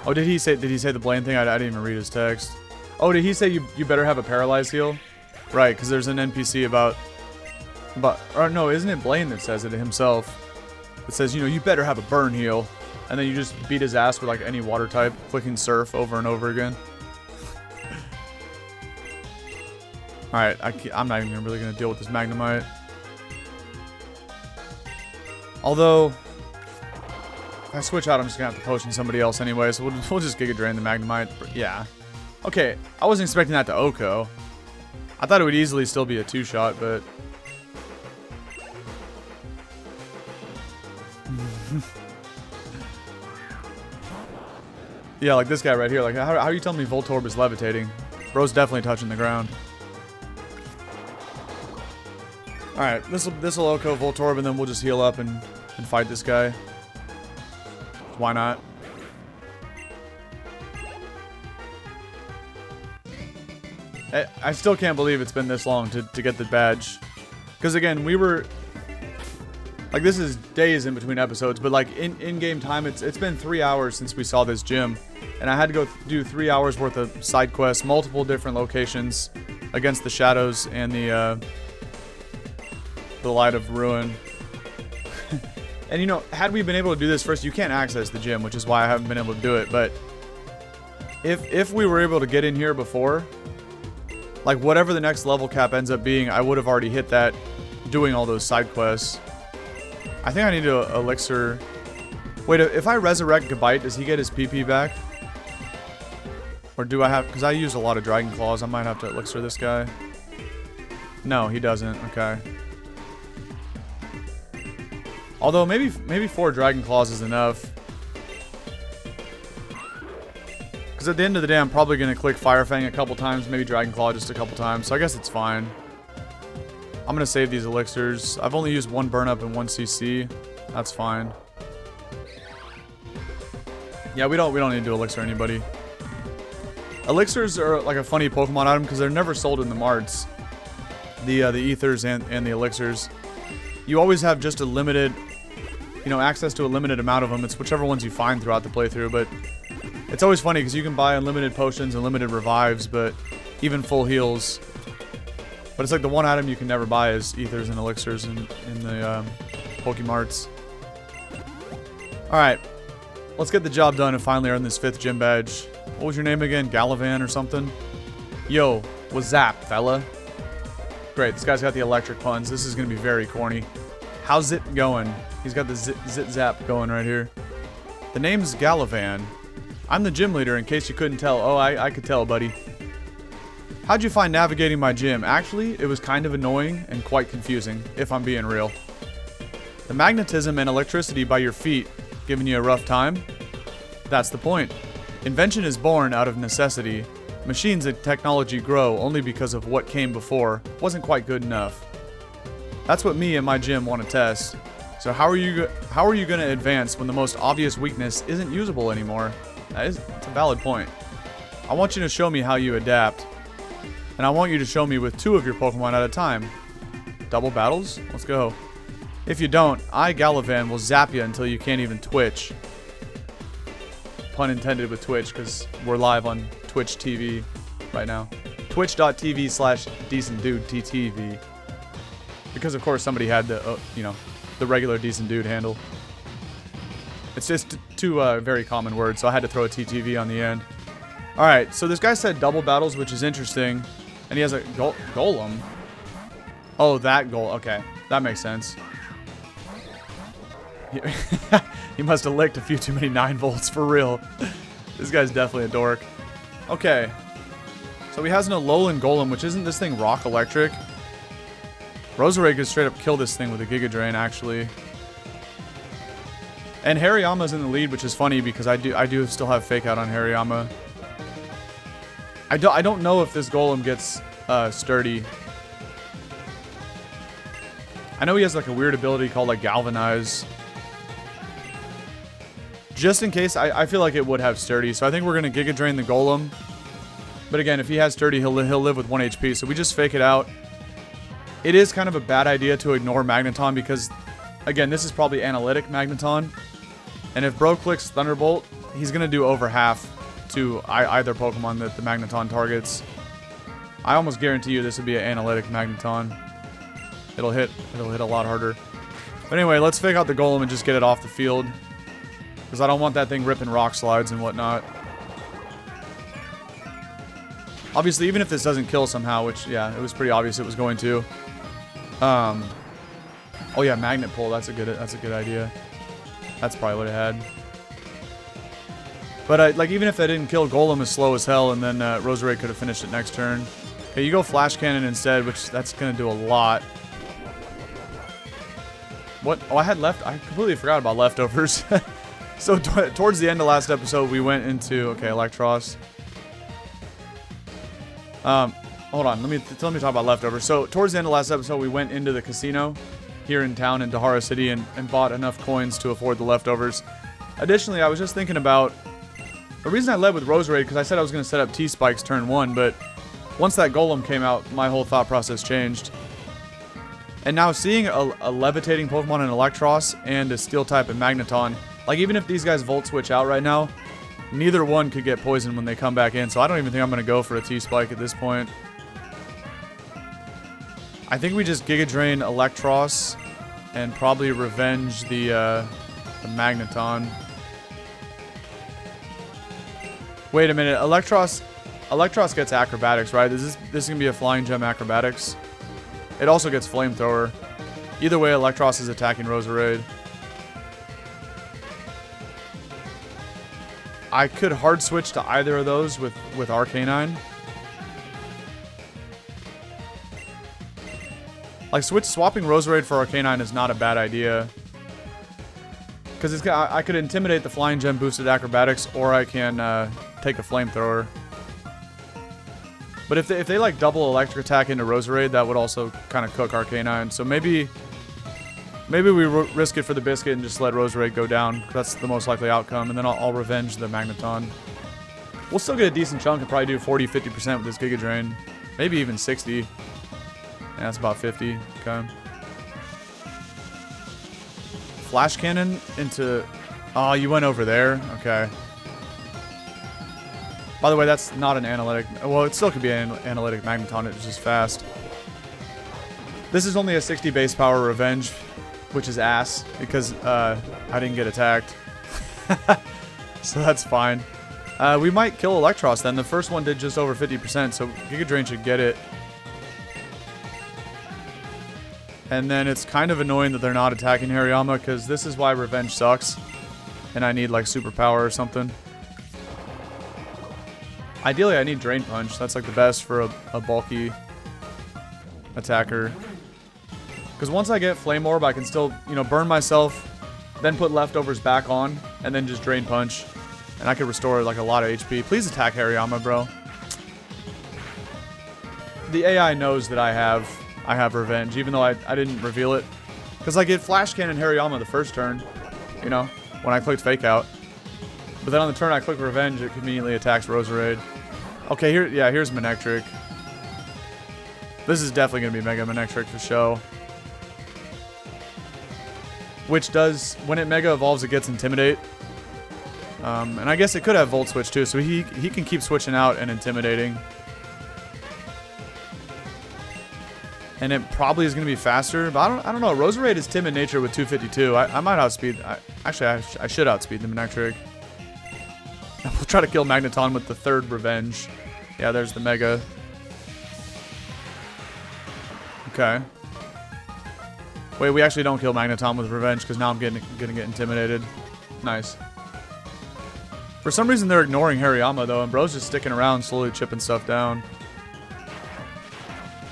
Oh, did he say the Blaine thing? I didn't even read his text. Oh, did he say you better have a paralyzed heal? Right, because there's an NPC or no, isn't it Blaine that says it himself? It says, you know, you better have a burn heal. And then you just beat his ass with like any water type, clicking surf over and over again. Alright, I'm not even really going to deal with this Magnemite. Although, if I switch out, I'm just going to have to potion somebody else anyway, so we'll just Giga Drain the Magnemite. Yeah. Okay, I wasn't expecting that to Oko. I thought it would easily still be a 2-shot, but... Yeah, like this guy right here. Like, how are you telling me Voltorb is levitating? Bro's definitely touching the ground. Alright, this'll Oko Voltorb, and then we'll just heal up and fight this guy. Why not? I still can't believe it's been this long to get the badge. Because again, we were... Like, this is days in between episodes, but like in-game time, it's been 3 hours since we saw this gym. And I had to go do 3 hours worth of side quests, multiple different locations against the Shadows and the Light of Ruin. And you know, had we been able to do this first, you can't access the gym, which is why I haven't been able to do it. But if we were able to get in here before, like whatever the next level cap ends up being, I would have already hit that doing all those side quests. I think I need to elixir. Wait, if I resurrect Gabite, does he get his PP back? Or do I have... Because I used a lot of Dragon Claws. I might have to elixir this guy. No, he doesn't. Okay. Although, maybe 4 Dragon Claws is enough. Because at the end of the day, I'm probably going to click Fire Fang a couple times. Maybe Dragon Claw just a couple times. So I guess it's fine. I'm going to save these elixirs. I've only used 1 burn up and 1 CC. That's fine. Yeah, we don't need to elixir anybody. Elixirs are like a funny Pokemon item because they're never sold in the marts. The ethers and the elixirs. You always have just a limited you know, access to a limited amount of them. It's whichever ones you find throughout the playthrough, but it's always funny because you can buy unlimited potions, unlimited revives, but even full heals. But it's like the one item you can never buy is ethers and elixirs in the Pokemarts. Alright, let's get the job done and finally earn this 5th gym badge. What was your name again? Galavan or something? Yo, what's zap, fella? Great, this guy's got the electric puns. This is going to be very corny. How's it going? He's got the zit zap going right here. The name's Galavan. I'm the gym leader in case you couldn't tell. Oh, I could tell, buddy. How'd you find navigating my gym? Actually, it was kind of annoying and quite confusing, if I'm being real. The magnetism and electricity by your feet giving you a rough time? That's the point. Invention is born out of necessity. Machines and technology grow only because of what came before wasn't quite good enough. That's what me and my gym want to test. So how are you going to advance when the most obvious weakness isn't usable anymore? It's a valid point. I want you to show me how you adapt. And I want you to show me with 2 of your Pokemon at a time. Double battles? Let's go. If you don't, I, Galavan, will zap you until you can't even twitch. Pun intended with Twitch, because we're live on Twitch TV right now. Twitch.tv/DecentDudeTTV. Because of course somebody had the, you know, the regular Decent Dude handle. It's just 2 very common words, so I had to throw a TTV on the end. Alright, so this guy said double battles, which is interesting. And he has a golem. Oh, that goal. Okay, that makes sense. He must have licked a few too many 9 volts for real. This guy's definitely a dork. Okay. So he has an Alolan Golem, which isn't this thing rock electric? Roserade could straight up kill this thing with a Giga Drain, actually. And Hariyama's in the lead, which is funny because I do still have Fake Out on Hariyama. I don't know if this Golem gets sturdy. I know he has like a weird ability called like Galvanize. Just in case, I feel like it would have sturdy, so I think we're going to Giga Drain the Golem. But again, if he has sturdy, he'll live with 1 HP, so we just Fake It Out. It is kind of a bad idea to ignore Magneton because, again, this is probably Analytic Magneton. And if Bro clicks Thunderbolt, he's going to do over half to either Pokemon that the Magneton targets. I almost guarantee you this would be an Analytic Magneton. It'll hit a lot harder. But anyway, let's Fake Out the Golem and just get it off the field. Because I don't want that thing ripping rock slides and whatnot. Obviously, even if this doesn't kill somehow, which, yeah, it was pretty obvious it was going to. Oh yeah, Magnet Pull, that's a good idea. That's probably what it had. But, like, even if that didn't kill, Golem is slow as hell, and then Roserade could have finished it next turn. Okay, you go Flash Cannon instead, which that's going to do a lot. What? Oh, I completely forgot about leftovers. So, towards the end of last episode, we went into... Okay, Electros. Hold on, let me talk about leftovers. So, towards the end of last episode, we went into the casino here in town in Dehara City and bought enough coins to afford the leftovers. Additionally, I was just thinking about... The reason I led with Roserade, because I said I was going to set up T-Spikes turn 1, but once that Golem came out, my whole thought process changed. And now seeing a levitating Pokemon in Electros and a Steel type in Magneton, like even if these guys Volt Switch out right now, neither one could get poisoned when they come back in, so I don't even think I'm going to go for a T-Spike at this point. I think we just Giga Drain Electros and probably revenge the Magneton. Wait a minute, Electros gets Acrobatics, right? This is going to be a Flying Gem Acrobatics. It also gets Flamethrower. Either way, Electros is attacking Roserade. I could hard switch to either of those with Arcanine. Like, swapping Roserade for Arcanine is not a bad idea. Because I could Intimidate the Flying Gem boosted Acrobatics, or I can take a Flamethrower. But if they like double Electric Attack into Roserade, that would also kind of cook Arcanine. So maybe we risk it for the biscuit and just let Roserade go down. That's the most likely outcome, and then I'll revenge the Magneton. We'll still get a decent chunk and probably do 40-50% with this Giga Drain. Maybe even 60. Yeah, that's about 50. Okay. Flash Cannon into... Oh, you went over there? Okay. By the way, that's not an analytic... Well, it still could be an analytic Magneton. It's just fast. This is only a 60 base power Revenge, which is ass, because I didn't get attacked. So that's fine. We might kill Electros then. The first one did just over 50%, so Giga Drain should get it. And then it's kind of annoying that they're not attacking Hariyama, because this is why Revenge sucks. And I need, like, Superpower or something. Ideally, I need Drain Punch. That's, like, the best for a bulky attacker. Because once I get Flame Orb, I can still, you know, burn myself, then put Leftovers back on, and then just Drain Punch. And I could restore, like, a lot of HP. Please attack Hariyama, bro. The AI knows that I have Revenge, even though I didn't reveal it. Because I get Flash Cannon Hariyama the first turn, you know, when I clicked Fake Out. But then on the turn I click Revenge, it conveniently attacks Roserade. Okay, here's Manectric. This is definitely going to be Mega Manectric for show. Which does, when it Mega Evolves, it gets Intimidate. And I guess it could have Volt Switch too, so he can keep switching out and intimidating. And it probably is going to be faster, but I don't know. Roserade is timid nature with 252. I might outspeed. Actually, I should outspeed the Manectric. We'll try to kill Magneton with the third Revenge. Yeah, there's the Mega. Okay. Wait, we actually don't kill Magneton with Revenge because now I'm gonna get intimidated. Nice. For some reason, they're ignoring Hariyama, though, and bro's just sticking around, slowly chipping stuff down.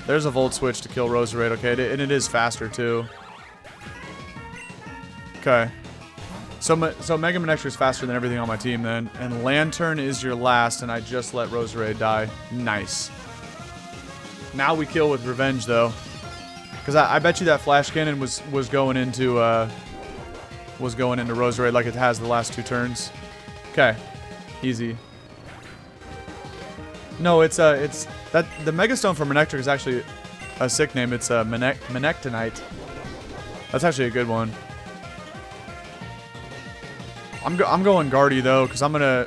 There's a Volt Switch to kill Roserade, okay, and it is faster, too. Okay. So Mega Manectric is faster than everything on my team, then. And Lantern is your last, and I just let Roserade die. Nice. Now we kill with Revenge, though. Because I bet you that Flash Cannon was going into Roserade like it has the last two turns. Okay, easy. No, it's that the Mega Stone for Manectric is actually a sick name. It's Manectonite. That's actually a good one. I'm going Guardy though, because I'm gonna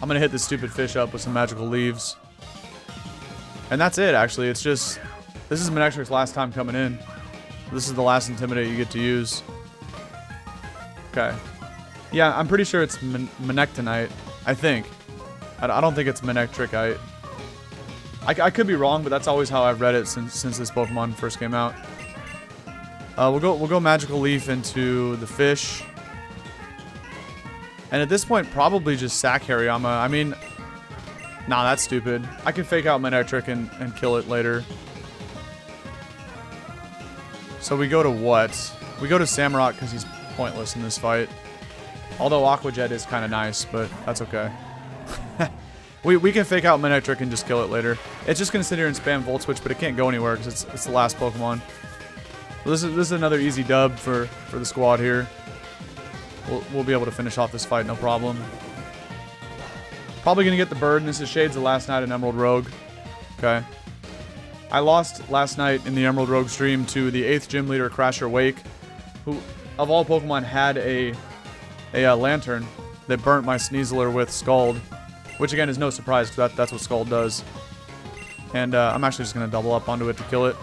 hit this stupid fish up with some magical leaves. And that's it. Actually, it's just this is Manectric's last time coming in. This is the last Intimidate you get to use. Okay. Yeah, I'm pretty sure it's Manectonite. I think. I don't think it's Manectricite. I could be wrong, but that's always how I've read it since this Pokemon first came out. We'll go Magical Leaf into the fish. And at this point, probably just sack Hariyama. I mean, nah, that's stupid. I can fake out Manectric and kill it later. So we go to what? We go to Samurott because he's pointless in this fight. Although Aqua Jet is kind of nice, but that's okay. we can fake out Manectric and just kill it later. It's just going to sit here and spam Volt Switch, but it can't go anywhere because it's the last Pokemon. Well, this is another easy dub for the squad here. We'll be able to finish off this fight, no problem. Probably going to get the bird, and this is Shades of Last Night in Emerald Rogue. Okay. I lost last night in the Emerald Rogue stream to the 8th Gym Leader, Crasher Wake, who, of all Pokemon, had a Lantern that burnt my Sneasler with Scald, which again is no surprise because that's what Scald does. And I'm actually just going to double up onto it to kill it.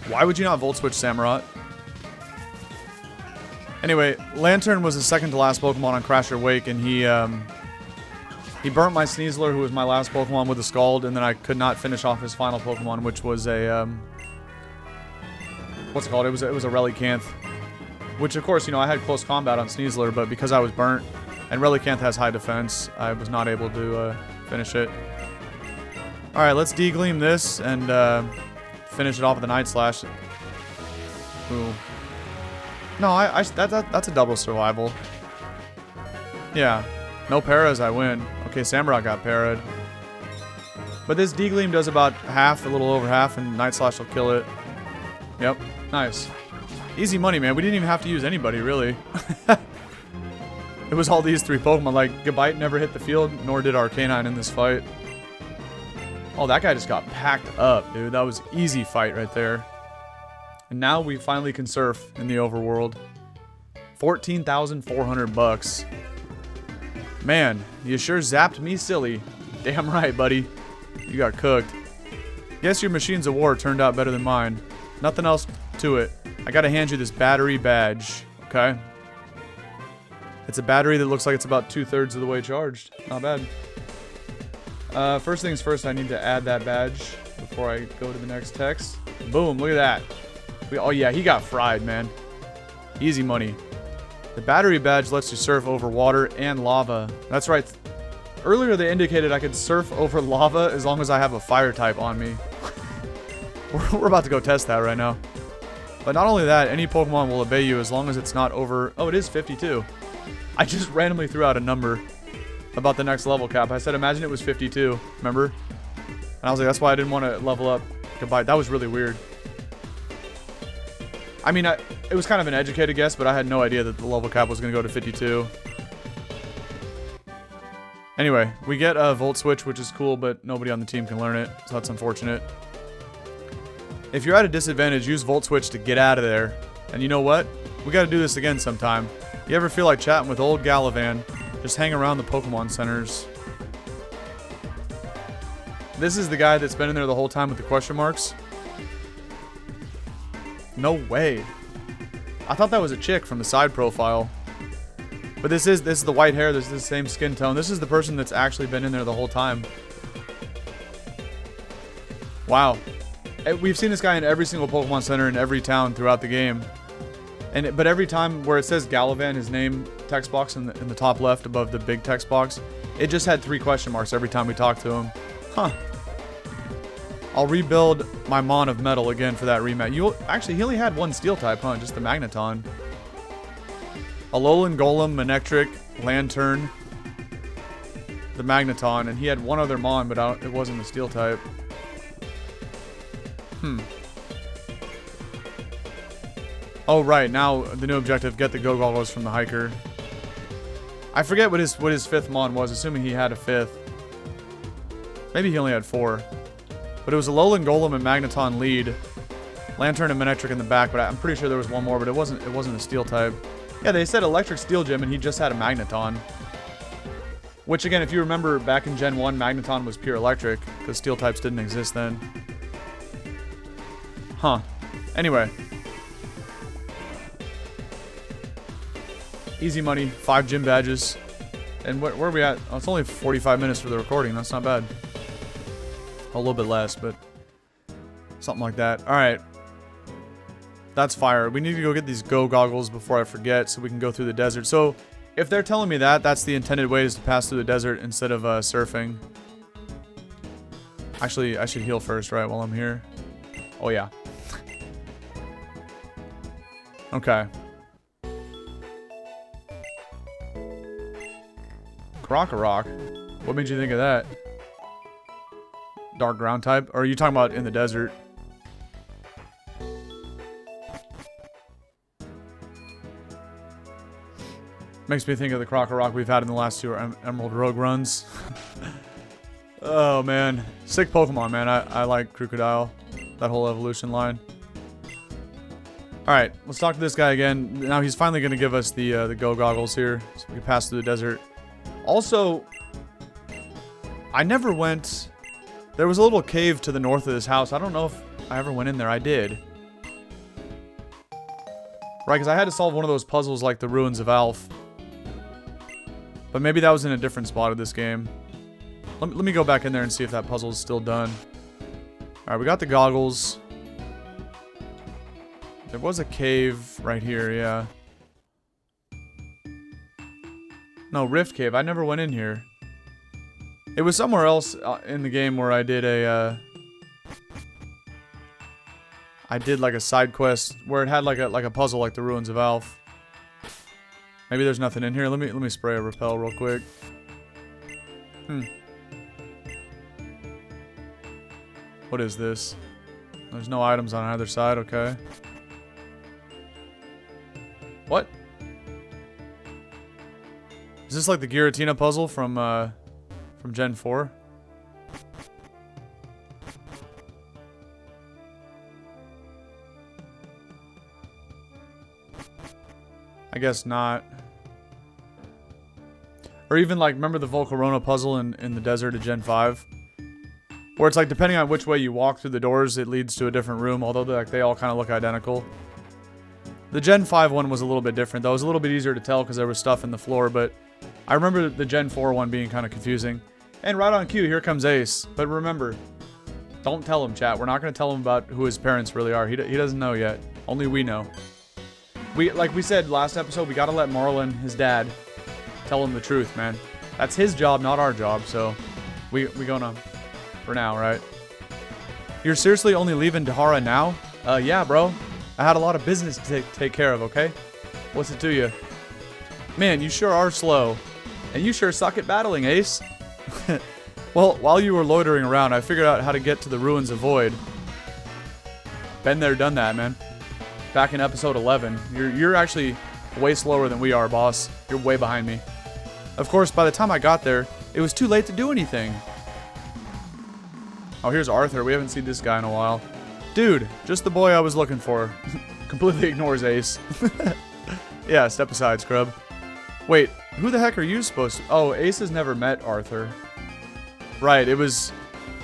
Why would you not Volt Switch Samurott? Anyway, Lantern was the second to last Pokemon on Crasher Wake, and he burnt my Sneasler, who was my last Pokemon, with a Scald, and then I could not finish off his final Pokemon, which was a what's it called? It was a Relicanth. Which, of course, you know, I had close combat on Sneasler, but because I was burnt, and Relicanth has high defense, I was not able to finish it. Alright, let's Degleam this and finish it off with a Night Slash. Ooh. No, that's a double survival. Yeah. No Paras, I win. Okay, Samurott got parried. But this Degleam does about half, a little over half, and Night Slash will kill it. Yep. Nice. Easy money, man. We didn't even have to use anybody, really. It was all these three Pokemon. Like, Gabite never hit the field, nor did Arcanine in this fight. Oh, that guy just got packed up, dude. That was easy fight right there. And now we finally can surf in the overworld. $14,400 bucks. Man, you sure zapped me silly. Damn right, buddy. You got cooked. Guess your machines of war turned out better than mine. Nothing else to it. I gotta hand you this battery badge. Okay. It's a battery that looks like it's about 2/3 of the way charged. Not bad. First things first, I need to add that badge before I go to the next text. Boom, look at that. Oh yeah, he got fried, man. Easy money. The battery badge lets you surf over water and lava. That's right. Earlier they indicated I could surf over lava as long as I have a fire type on me. We're about to go test that right now. But not only that, any Pokemon will obey you as long as it's not over... Oh, it is 52. I just randomly threw out a number about the next level cap. I said imagine it was 52, remember? And I was like, that's why I didn't want to level up. Goodbye. That was really weird. I mean, it was kind of an educated guess, but I had no idea that the level cap was going to go to 52. Anyway, we get a Volt Switch, which is cool, but nobody on the team can learn it, so that's unfortunate. If you're at a disadvantage, use Volt Switch to get out of there. And you know what? We got to do this again sometime. You ever feel like chatting with old Galavan? Just hang around the Pokemon centers. This is the guy that's been in there the whole time with the question marks. No way. I thought that was a chick from the side profile. But this is the white hair, this is the same skin tone. This is the person that's actually been in there the whole time. Wow. We've seen this guy in every single Pokemon Center in every town throughout the game. But every time where it says Galavan, his name text box in the top left above the big text box, it just had 3 question marks every time we talked to him. Huh. I'll rebuild my Mon of Metal again for that rematch. Actually, he only had 1 steel type, huh? Just the Magneton. Alolan Golem, Manectric, Lantern, the Magneton, and he had 1 other Mon, but it wasn't the steel type. Oh right, now the new objective: get the Go Goggles from the hiker. I forget what his 5th Mon was, assuming he had a 5th. Maybe he only had 4. But it was Alolan Golem and Magneton lead, Lantern and Manectric in the back. But I'm pretty sure there was 1 more, but it wasn't a steel type. Yeah, they said Electric Steel Gym, and he just had a Magneton. Which again, if you remember back in Gen 1, Magneton was pure electric because steel types didn't exist then. Huh. Anyway. Easy money, 5 gym badges. And where are we at? Oh, it's only 45 minutes for the recording. That's not bad. A little bit less, but something like that. Alright. That's fire. We need to go get these Go Goggles before I forget so we can go through the desert. So, if they're telling me that, that's the intended way, is to pass through the desert instead of surfing. Actually, I should heal first, right, while I'm here. Oh, yeah. Okay. Krokorok? What made you think of that? Dark ground type? Or are you talking about in the desert? Makes me think of the Krokorok we've had in the last 2 Emerald Rogue runs. Oh man. Sick Pokemon, man. I like Crocodile. That whole evolution line. Alright, let's talk to this guy again. Now he's finally going to give us the Go Goggles here, so we can pass through the desert. Also, I never went... There was a little cave to the north of this house. I don't know if I ever went in there. I did. Right, because I had to solve one of those puzzles like the Ruins of Alph. But maybe that was in a different spot of this game. Let me go back in there and see if that puzzle is still done. Alright, we got the goggles. There was a cave right here, yeah. No, Rift Cave. I never went in here. It was somewhere else in the game where I did a, I did like a side quest where it had like a puzzle like the Ruins of Alph. Maybe there's nothing in here. Let me spray a repel real quick. What is this? There's no items on either side, okay. What? Is this like the Giratina puzzle from Gen 4? I guess not. Or even like, remember the Volcarona puzzle in the desert of Gen 5? Where it's like, depending on which way you walk through the doors, it leads to a different room, although they all kind of look identical. The Gen 5 one was a little bit different, though. It was a little bit easier to tell because there was stuff in the floor, but I remember the Gen 4 one being kind of confusing. And right on cue, here comes Ace. But remember, don't tell him, chat. We're not going to tell him about who his parents really are. He doesn't know yet. Only we know. Like we said last episode, we got to let Marlon, his dad, tell him the truth, man. That's his job, not our job, so we gonna... For now, right? You're seriously only leaving Dehara now? Yeah, bro. I had a lot of business to take care of, okay? What's it to you? Man, you sure are slow. And you sure suck at battling, Ace. Well, while you were loitering around, I figured out how to get to the ruins of Void. Been there, done that, man. Back in episode 11. You're actually way slower than we are, boss. You're way behind me. Of course, by the time I got there, it was too late to do anything. Oh, here's Arthur. We haven't seen this guy in a while. Dude, just the boy I was looking for. Completely ignores Ace. Yeah, step aside, scrub. Wait, who the heck are you supposed to... Oh, Ace has never met Arthur. Right, it was...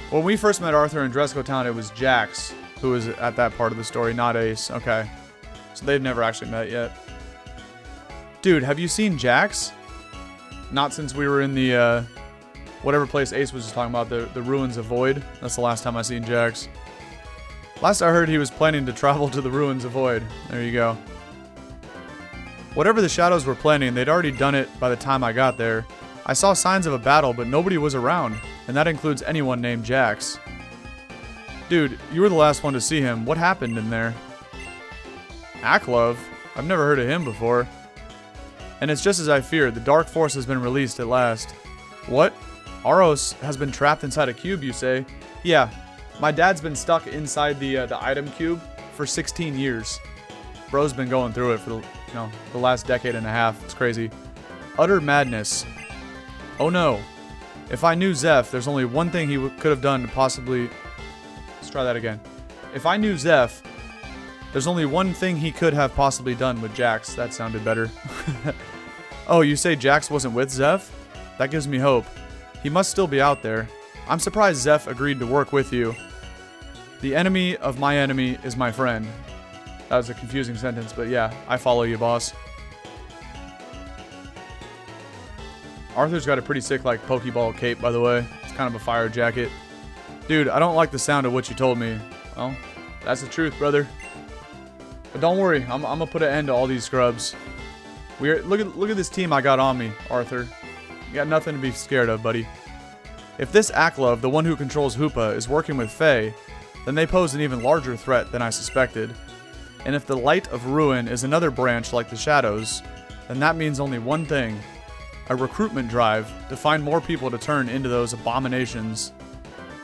When we first met Arthur in Vivill Town, it was Jax who was at that part of the story, not Ace. Okay. So they've never actually met yet. Dude, have you seen Jax? Not since we were in the, whatever place Ace was just talking about, the ruins of Void. That's the last time I seen Jax. Last I heard, he was planning to travel to the ruins of Void. There you go. Whatever the shadows were planning, they'd already done it by the time I got there. I saw signs of a battle, but nobody was around, and that includes anyone named Jax. Dude, you were the last one to see him. What happened in there? Aklov? I've never heard of him before. And it's just as I feared. The Dark Force has been released at last. What? Aros has been trapped inside a cube, you say? Yeah. My dad's been stuck inside the item cube for 16 years. Bro's been going through it for the last decade and a half. It's crazy. Utter madness. Oh no. If I knew Zeph, there's only one thing he could have done to possibly... Let's try that again. If I knew Zeph, there's only one thing he could have possibly done with Jax. That sounded better. Oh, you say Jax wasn't with Zeph? That gives me hope. He must still be out there. I'm surprised Zeph agreed to work with you. The enemy of my enemy is my friend. That was a confusing sentence, but yeah, I follow you, boss. Arthur's got a pretty sick, like, Pokeball cape, by the way. It's kind of a fire jacket. Dude, I don't like the sound of what you told me. Well, that's the truth, brother. But don't worry, I'm gonna put an end to all these scrubs. Look at this team I got on me, Arthur. You got nothing to be scared of, buddy. If this Aklov, the one who controls Hoopa, is working with Faye, then they pose an even larger threat than I suspected. And if the Light of Ruin is another branch like the Shadows, then that means only one thing. A recruitment drive to find more people to turn into those abominations.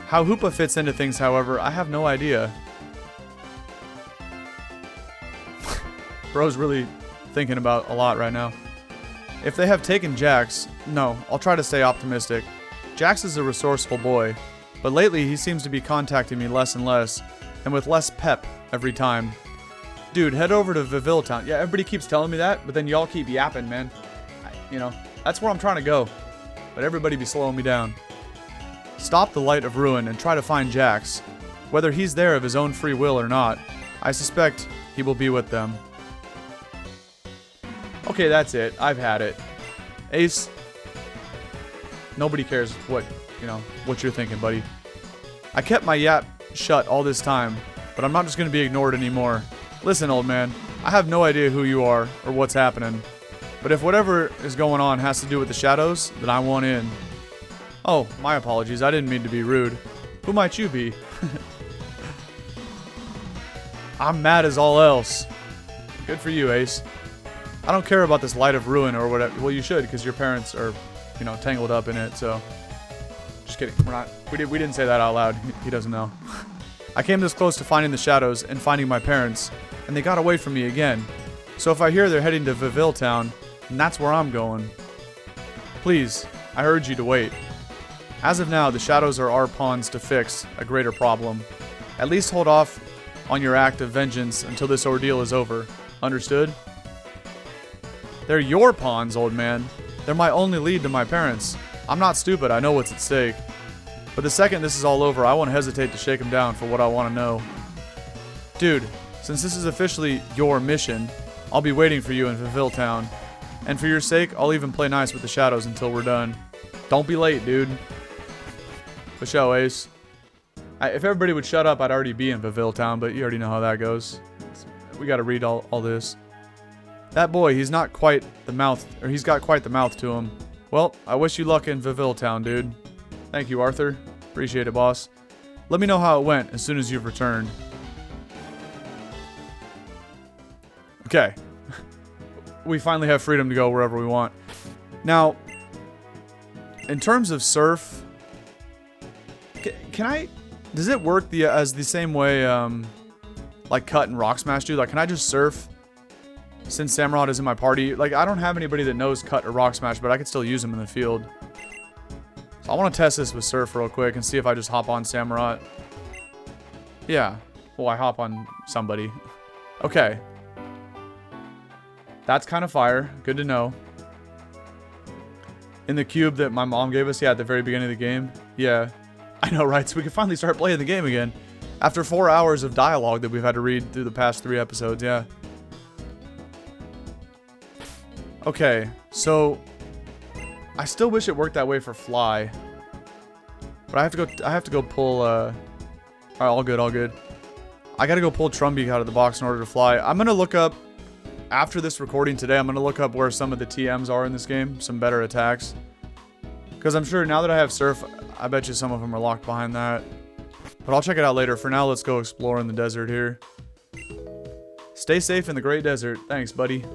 How Hoopa fits into things, however, I have no idea. Bro's really thinking about a lot right now. If they have taken Jax, no, I'll try to stay optimistic. Jax is a resourceful boy, but lately he seems to be contacting me less and less, and with less pep every time. Dude, head over to Vivill Town. Yeah, everybody keeps telling me that, but then y'all keep yapping, man. That's where I'm trying to go, but everybody be slowing me down. Stop the Light of Ruin and try to find Jax. Whether he's there of his own free will or not, I suspect he will be with them. Okay, that's it. I've had it. Ace, nobody cares what you're thinking, buddy. I kept my yap shut all this time, but I'm not just going to be ignored anymore. Listen, old man, I have no idea who you are or what's happening, but if whatever is going on has to do with the Shadows, then I want in. Oh, my apologies. I didn't mean to be rude. Who might you be? I'm mad as all else. Good for you, Ace. I don't care about this Light of Ruin or whatever. Well, you should, because your parents are, tangled up in it, so... Just kidding. We didn't say that out loud. He doesn't know. I came this close to finding the Shadows and finding my parents, and they got away from me again. So if I hear they're heading to Vivill Town, then that's where I'm going. Please, I urge you to wait. As of now, the Shadows are our pawns to fix a greater problem. At least hold off on your act of vengeance until this ordeal is over. Understood? They're your pawns, old man. They're my only lead to my parents. I'm not stupid, I know what's at stake. But the second this is all over, I won't hesitate to shake them down for what I want to know. Dude, since this is officially your mission, I'll be waiting for you in Vivill Town. And for your sake, I'll even play nice with the shadows until we're done. Don't be late, dude. For show, Ace. If everybody would shut up, I'd already be in Vivill Town, but you already know how that goes. We gotta read all this. That boy, he's not quite the mouth, or he's got quite the mouth to him. Well, I wish you luck in Vivill Town, dude. Thank you, Arthur. Appreciate it, boss. Let me know how it went as soon as you've returned. Okay. We finally have freedom to go wherever we want. Now, in terms of surf, can I... Does it work as the same way like Cut and Rock Smash do? Like, can I just surf since Samurott is in my party? Like, I don't have anybody that knows Cut or Rock Smash, but I could still use them in the field. So I want to test this with Surf real quick and see if I just hop on Samurott. Yeah. Well, I hop on somebody. Okay. That's kind of fire. Good to know. In the cube that my mom gave us, yeah, at the very beginning of the game. Yeah. I know, right? So we can finally start playing the game again. After 4 hours of dialogue that we've had to read through the past 3 episodes, yeah. Okay, so I still wish it worked that way for Fly. But I have to go pull alright, all good, all good. I gotta go pull Trumbeak out of the box in order to fly. I'm gonna look up after this recording today, I'm gonna look up where some of the TMs are in this game, some better attacks. Because I'm sure now that I have Surf, I bet you some of them are locked behind that. But I'll check it out later. For now, let's go explore in the desert here. Stay safe in the great desert. Thanks, buddy.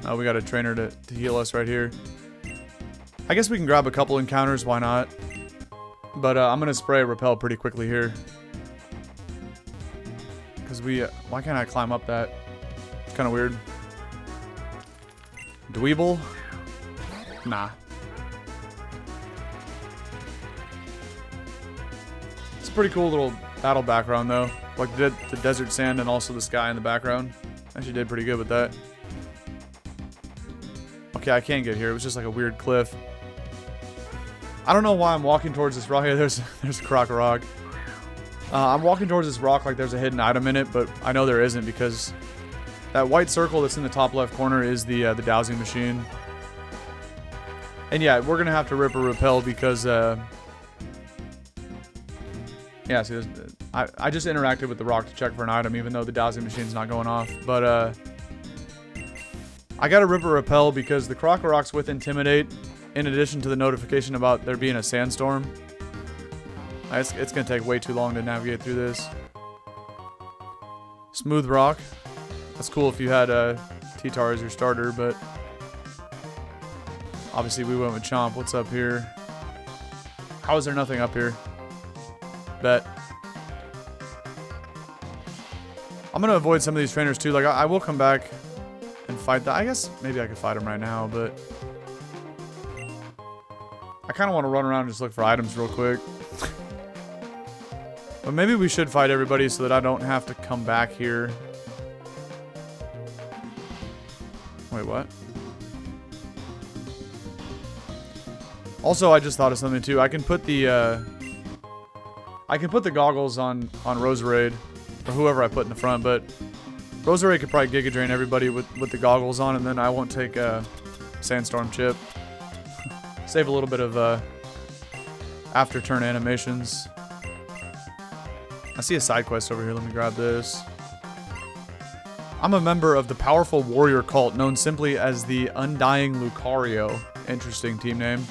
Oh, we got a trainer to heal us right here. I guess we can grab a couple encounters. Why not? But I'm going to spray Repel pretty quickly here. Because why can't I climb up that? It's kind of weird. Dweeble? Nah. It's a pretty cool little battle background though. Like the desert sand and also the sky in the background. Actually did pretty good with that. Okay, I can't get here. It was just like a weird cliff. I don't know why I'm walking towards this rock. There's a Krokorok. I'm walking towards this rock like there's a hidden item in it, but I know there isn't because that white circle that's in the top left corner is the dowsing machine. And yeah, we're gonna have to rip a Repel because yeah, see, I just interacted with the rock to check for an item, even though the dowsing machine's not going off. But I gotta rip a Repel because the Krokorok's with Intimidate, in addition to the notification about there being a sandstorm. It's gonna take way too long to navigate through this. Smooth rock. That's cool if you had T-Tar as your starter, but obviously we went with Chomp. What's up here? How is there nothing up here? Bet. I'm gonna avoid some of these trainers too. Like I will come back and fight that. I guess maybe I could fight him right now, but I kind of want to run around and just look for items real quick. But maybe we should fight everybody so that I don't have to come back here. Wait, what? Also, I just thought of something too. I can put the goggles on Roserade, or whoever I put in the front, but Roserade could probably Giga Drain everybody with the goggles on, and then I won't take a Sandstorm chip. Save a little bit of after turn animations. I see a side quest over here. Let me grab this. I'm a member of the powerful warrior cult known simply as the Undying Lucario. Interesting team name.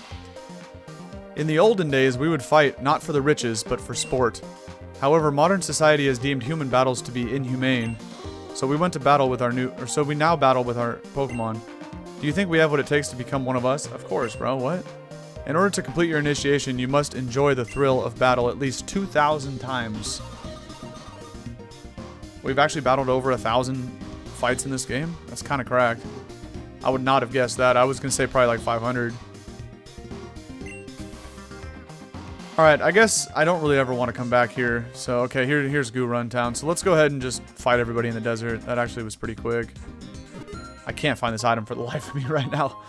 In the olden days, we would fight not for the riches, but for sport. However, modern society has deemed human battles to be inhumane, so we went to battle with so we now battle with our Pokemon. Do you think we have what it takes to become one of us? Of course, bro. What? In order to complete your initiation, you must enjoy the thrill of battle at least 2,000 times. We've actually battled over 1,000 fights in this game. That's kind of cracked. I would not have guessed that. I was going to say probably like 500. Alright, I guess I don't really ever want to come back here. So, okay, here's Galavan Town. So let's go ahead and just fight everybody in the desert. That actually was pretty quick. I can't find this item for the life of me right now.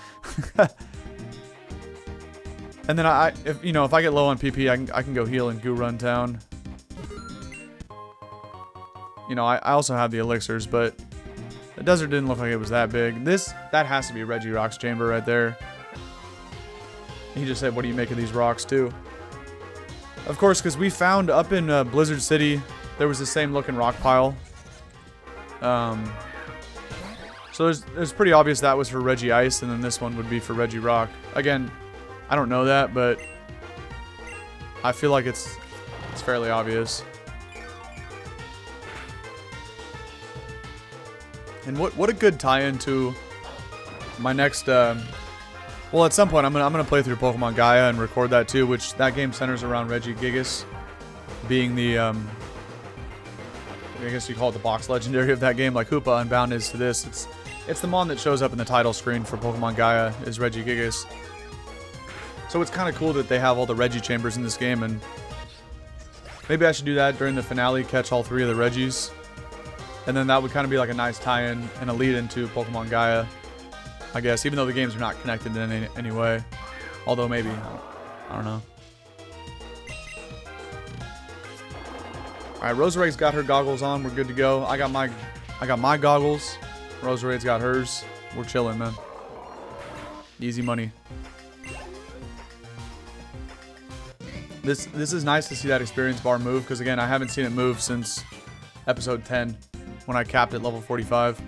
And then if I get low on PP, I can go heal in Galavan Town. You know, I also have the elixirs, but the desert didn't look like it was that big. That has to be Regirock's chamber right there. He just said, what do you make of these rocks too? Of course, because we found up in Blizzard City, there was the same looking rock pile. So it's pretty obvious that was for Regice, and then this one would be for Regirock. Again, I don't know that, but I feel like it's fairly obvious. And what a good tie-in to my next. Well, at some point I'm gonna play through Pokemon Gaia and record that too, which that game centers around Regigigas being the I guess you call it the box legendary of that game, like Hoopa Unbound is to this. It's the mon that shows up in the title screen for Pokemon Gaia is Regigigas. So it's kind of cool that they have all the Regi chambers in this game, and maybe I should do that during the finale, catch all 3 of the Regis. And then that would kind of be like a nice tie-in and a lead into Pokemon Gaia, I guess, even though the games are not connected in any way. Although maybe, I don't know. Alright, Roserade's got her goggles on, we're good to go. I got my goggles. Roserade's got hers. We're chilling, man. Easy money. This is nice to see that experience bar move, because again, I haven't seen it move since episode 10, when I capped at level 45.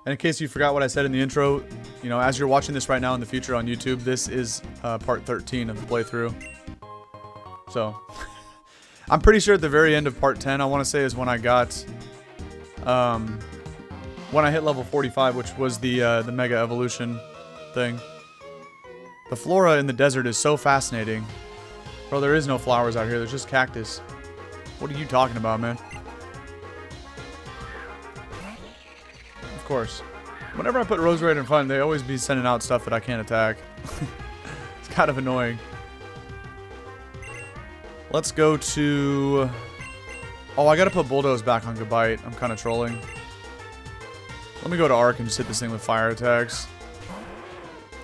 And in case you forgot what I said in the intro, you know, as you're watching this right now in the future on YouTube, this is part 13 of the playthrough. So, I'm pretty sure at the very end of part 10, I want to say, is when I got, when I hit level 45, which was the Mega Evolution thing. The flora in the desert is so fascinating. Bro, there is no flowers out here. There's just cactus. What are you talking about, man? Of course. Whenever I put Roserade in front, they always be sending out stuff that I can't attack. It's kind of annoying. Let's go to... Oh, I gotta put Bulldoze back on Gabite. I'm kind of trolling. Let me go to Arc and just hit this thing with fire attacks.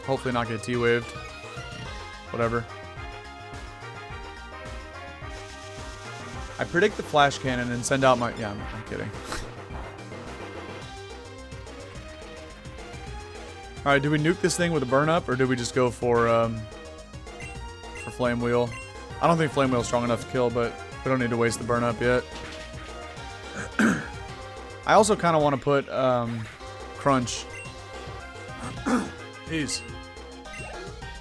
Hopefully not get T-waved. Whatever. I predict the Flash Cannon and send out my... Yeah, I'm kidding. Alright, do we nuke this thing with a burn-up, or do we just go for Flame Wheel? I don't think Flame Wheel's strong enough to kill, but we don't need to waste the burn-up yet. I also kind of want to put Crunch. Jeez.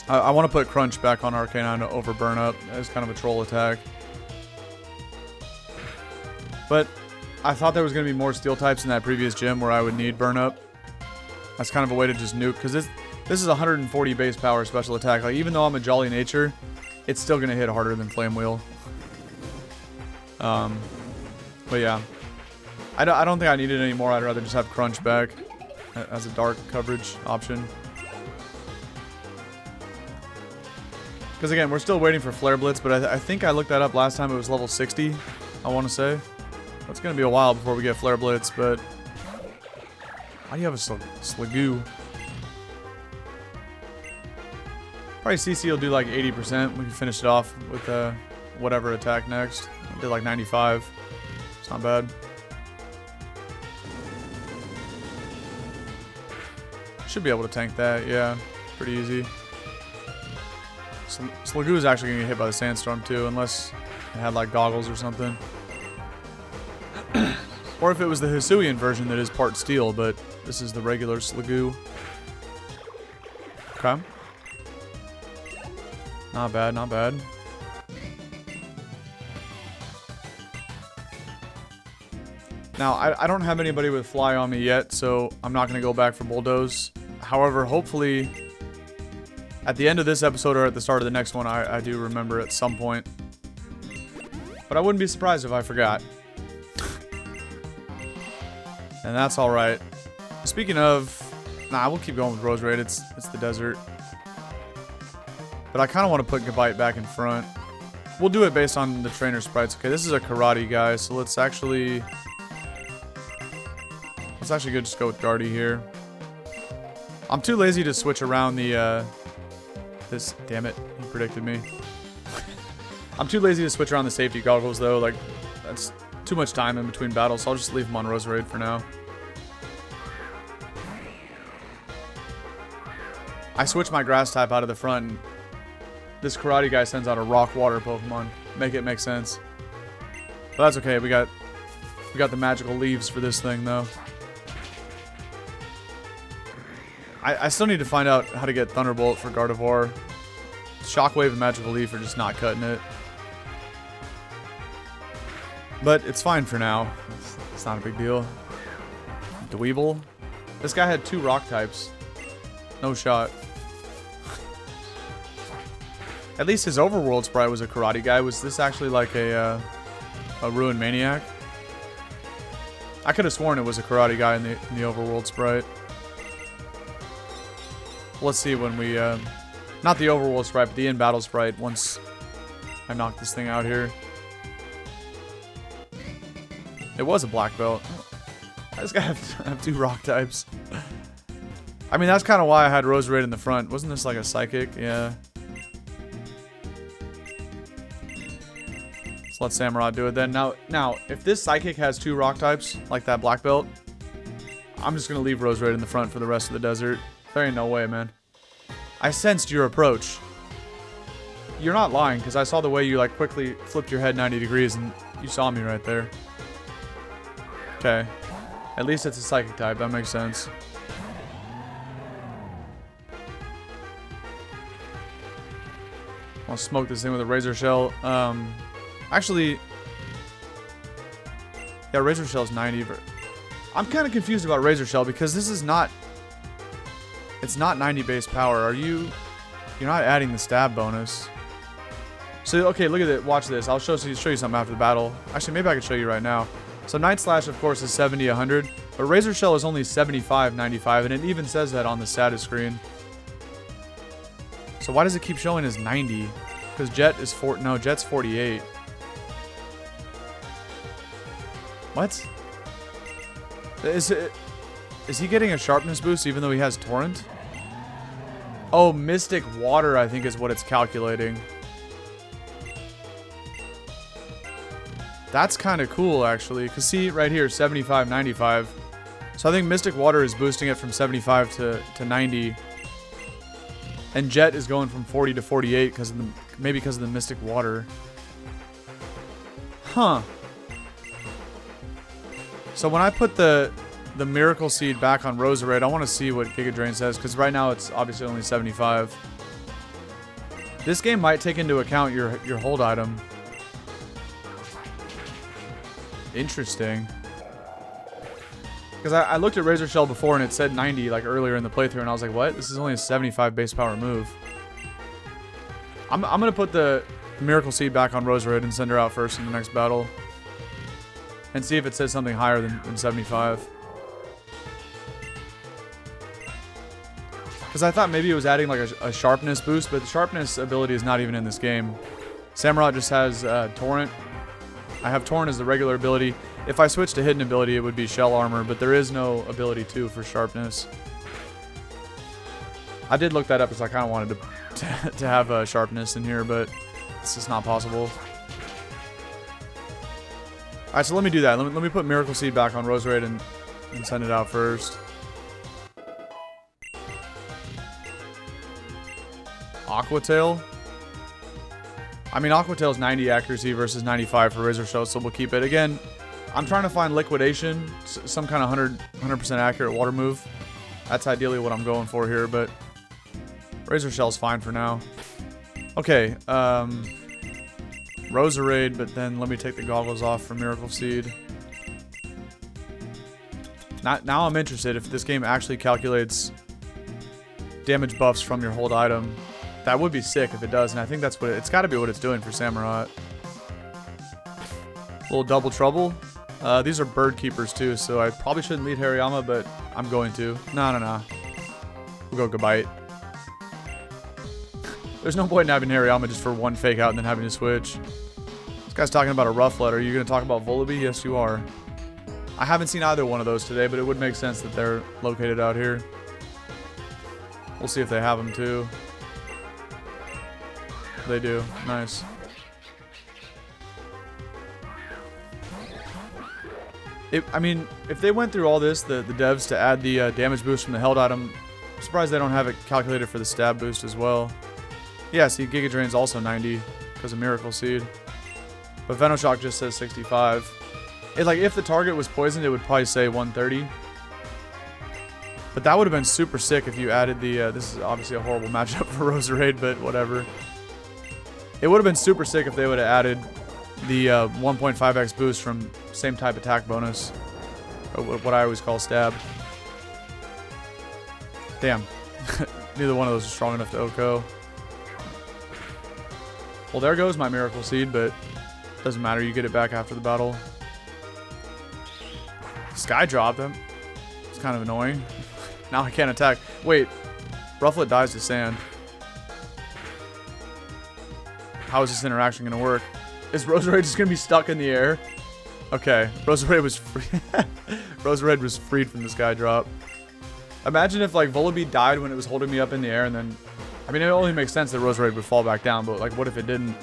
I want to put Crunch back on Arcanine over Burn-Up as kind of a troll attack. But I thought there was going to be more Steel types in that previous gym where I would need Burn-Up. That's kind of a way to just nuke, because this is 140 base power special attack. Like, even though I'm a Jolly Nature, it's still going to hit harder than Flame Wheel. But yeah. I don't think I need it anymore. I'd rather just have Crunch back as a dark coverage option. Because again, we're still waiting for Flare Blitz, but I think I looked that up last time. It was level 60, I want to say. It's going to be a while before we get Flare Blitz, but... Why do you have a Sliggoo? Probably CC will do like 80%. We can finish it off with whatever attack next. I did like 95. It's not bad. Should be able to tank that, yeah. Pretty easy. Sliggoo is actually going to get hit by the Sandstorm too, unless it had like goggles or something. Or if it was the Hisuian version that is part steel, but this is the regular Sliggoo. Okay. Not bad, not bad. Now, I don't have anybody with Fly on me yet, so I'm not going to go back for Bulldoze. However, hopefully, at the end of this episode or at the start of the next one, I do remember at some point. But I wouldn't be surprised if I forgot. And that's alright. Speaking of... Nah, we'll keep going with Roserade. It's the desert. But I kind of want to put Gabite back in front. We'll do it based on the trainer sprites. Okay, this is a karate guy, so let's actually go just go with Guardy here. I'm too lazy to switch around the this, damn it, he predicted me. I'm too lazy to switch around the safety goggles though, like that's too much time in between battles, so I'll just leave him on Roserade for now. I switched my grass type out of the front and this karate guy sends out a rock water Pokemon. Make it make sense. But that's okay, we got the magical leaves for this thing though. I still need to find out how to get Thunderbolt for Gardevoir. Shockwave and Magical Leaf are just not cutting it. But it's fine for now. It's not a big deal. Dweeble. This guy had 2 rock types. No shot. At least his overworld sprite was a karate guy. Was this actually like a Ruin Maniac? I could have sworn it was a karate guy in the overworld sprite. Let's see when we, not the overworld sprite, but the in-battle sprite once I knock this thing out here. It was a black belt. I just gotta have 2 rock types. I mean, that's kind of why I had Roserade in the front. Wasn't this like a psychic? Yeah. Let's let Samurott do it then. Now, if this psychic has 2 rock types, like that black belt, I'm just gonna leave Roserade in the front for the rest of the desert. There ain't no way, man. I sensed your approach. You're not lying, because I saw the way you like quickly flipped your head 90 degrees and you saw me right there. Okay. At least it's a psychic type. That makes sense. I'll smoke this thing with a Razor Shell. Actually... yeah, Razor Shell's 90. But I'm kind of confused about Razor Shell because this is not... it's not 90 base power. You're not adding the stab bonus. So, okay, look at it. Watch this. I'll show you something after the battle. Actually, maybe I could show you right now. So, Night Slash, of course, is 70, 100. But Razor Shell is only 75, 95. And it even says that on the status screen. So, why does it keep showing as 90? Because Jet is Jet's 48. What? Is he getting a sharpness boost even though he has Torrent? Oh, Mystic Water, I think, is what it's calculating. That's kind of cool, actually. Because see, right here, 75, 95. So I think Mystic Water is boosting it from 75 to 90. And Jet is going from 40 to 48 because of the, maybe because of the Mystic Water. Huh. So when I put the Miracle Seed back on Roserade, I want to see what Giga Drain says, because right now it's obviously only 75. This game might take into account your hold item. Interesting. Because I looked at Razor Shell before and it said 90 like earlier in the playthrough, and I was like, what? This is only a 75 base power move. I'm going to put the Miracle Seed back on Roserade and send her out first in the next battle. And see if it says something higher than 75. Because I thought maybe it was adding like a sharpness boost, but the sharpness ability is not even in this game. Samurott just has Torrent. I have Torrent as the regular ability. If I switch to hidden ability, it would be Shell Armor, but there is no ability 2 for sharpness. I did look that up because I kind of wanted to have sharpness in here, but it's just not possible. Alright, so let me do that. Let me put Miracle Seed back on Roserade and send it out first. Aqua Tail? I mean, Aqua Tail's 90 accuracy versus 95 for Razor Shell, so we'll keep it. Again, I'm trying to find Liquidation, some kind of 100% accurate water move. That's ideally what I'm going for here, but Razor Shell's fine for now. Okay, Roserade, but then let me take the goggles off for Miracle Seed. Now I'm interested if this game actually calculates damage buffs from your hold item. That would be sick if it does, and I think that's what it's got to be what it's doing for Samurott. Little double trouble. These are bird keepers too, so I probably shouldn't lead Hariyama, but I'm going to. No. We'll go Gabite. There's no point in having Hariyama just for one fake out and then having to switch. This guy's talking about a Rufflet. Are you going to talk about Volibee? Yes, you are. I haven't seen either one of those today, but it would make sense that they're located out here. We'll see if they have them too. They do. Nice. I mean, if they went through all this, the devs, to add the damage boost from the held item, I'm surprised they don't have it calculated for the stab boost as well. Yeah, see, Giga Drain's also 90 because of Miracle Seed. But Venoshock just says 65. It's like, if the target was poisoned, it would probably say 130. But that would have been super sick if you added the... this is obviously a horrible matchup for Roserade, but whatever. It would have been super sick if they would have added the 1.5x boost from same type attack bonus. Or what I always call stab. Damn. Neither one of those is strong enough to OHKO. Well, there goes my Miracle Seed, but doesn't matter. You get it back after the battle. Sky drop them. It's kind of annoying. Now I can't attack. Wait. Rufflet dies to sand. How is this interaction going to work? Is Roserade just going to be stuck in the air? Okay. Roserade was free. Roserade was freed from the Sky drop. Imagine if, like, Volibee died when it was holding me up in the air and then... I mean, it only makes sense that Roserade would fall back down, but, like, what if it didn't?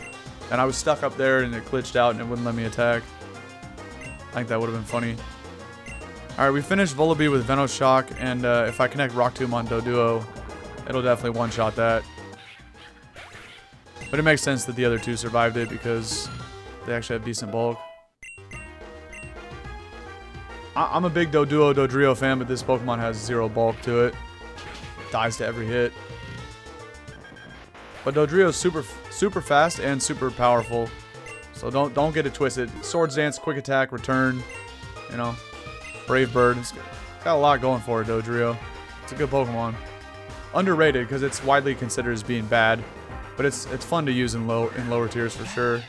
And I was stuck up there and it glitched out and it wouldn't let me attack. I think that would have been funny. Alright, we finished Volibee with Venoshock, and if I connect Rock Tomb on Doduo, it'll definitely one-shot that. But it makes sense that the other two survived it because they actually have decent bulk. I'm a big Doduo Dodrio fan, but this Pokemon has 0 bulk to it. Dies to every hit. But Dodrio's super fast and super powerful. So don't get it twisted. Swords Dance, Quick Attack, Return, you know. Brave Bird. It's got a lot going for it, Dodrio. It's a good Pokemon. Underrated because it's widely considered as being bad. But it's fun to use in lower tiers for sure.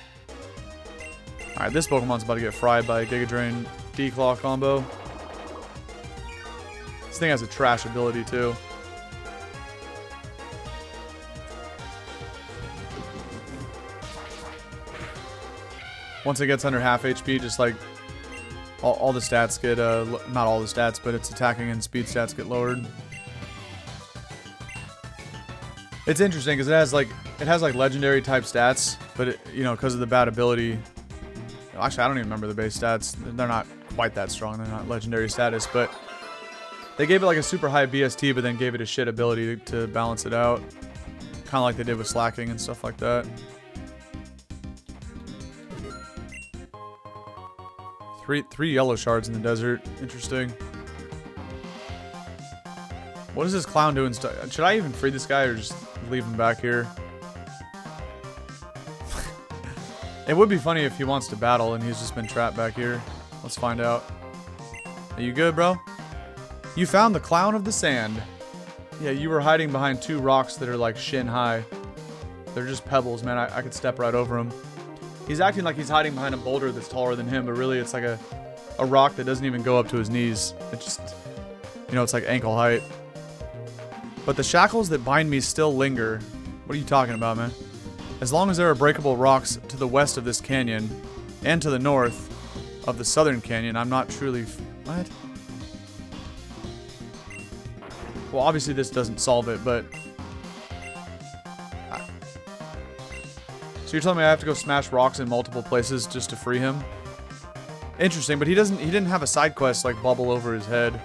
Alright, this Pokemon's about to get fried by a Giga Drain D-Claw combo. This thing has a trash ability too. Once it gets under half HP, just like all the stats get, not all the stats, but its attacking and speed stats get lowered. It's interesting because it has like legendary type stats, but it, you know, because of the bad ability. Actually, I don't even remember the base stats. They're not quite that strong. They're not legendary status, but they gave it like a super high BST, but then gave it a shit ability to balance it out. Kind of like they did with slacking and stuff like that. Three yellow shards in the desert. Interesting. What is this clown doing? Should I even free this guy or just leave him back here? It would be funny if he wants to battle and he's just been trapped back here. Let's find out. Are you good, bro? You found the clown of the sand. Yeah, you were hiding behind 2 rocks that are like shin high. They're just pebbles, man. I could step right over them. He's acting like he's hiding behind a boulder that's taller than him, but really it's like a rock that doesn't even go up to his knees. It just, you know, it's like ankle height. But the shackles that bind me still linger. What are you talking about, man? As long as there are breakable rocks to the west of this canyon and to the north of the southern canyon, I'm not truly... What? Well, obviously this doesn't solve it, but... So you're telling me I have to go smash rocks in multiple places just to free him? Interesting, but he didn't have a side quest like bubble over his head.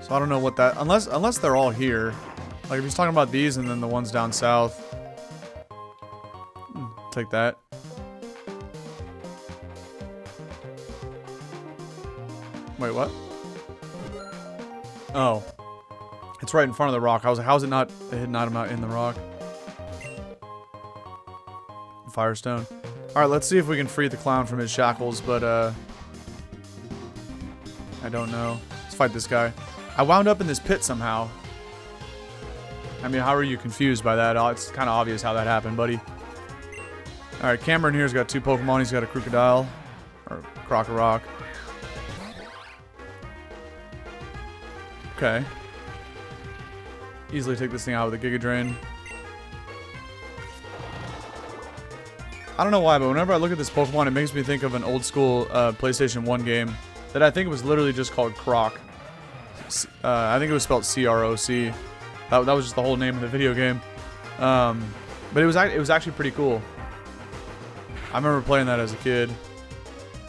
So I don't know what that, unless they're all here. Like if he's talking about these and then the ones down south. Take that. Wait, what? Oh. It's right in front of the rock. I was like, how is it not a hidden item out in the rock? Firestone. Alright, let's see if we can free the clown from his shackles, but I don't know. Let's fight this guy. I wound up in this pit somehow. I mean, how are you confused by that? It's kind of obvious how that happened, buddy. Alright, Cameron here's got 2 Pokemon. He's got a Crocodile. Or Crocorock. Okay. easily take this thing out with a Giga Drain. I don't know why, but whenever I look at this Pokemon, it makes me think of an old school PlayStation 1 game that I think was literally just called Croc. I think it was spelled C-R-O-C. That was just the whole name of the video game. But it was actually pretty cool. I remember playing that as a kid.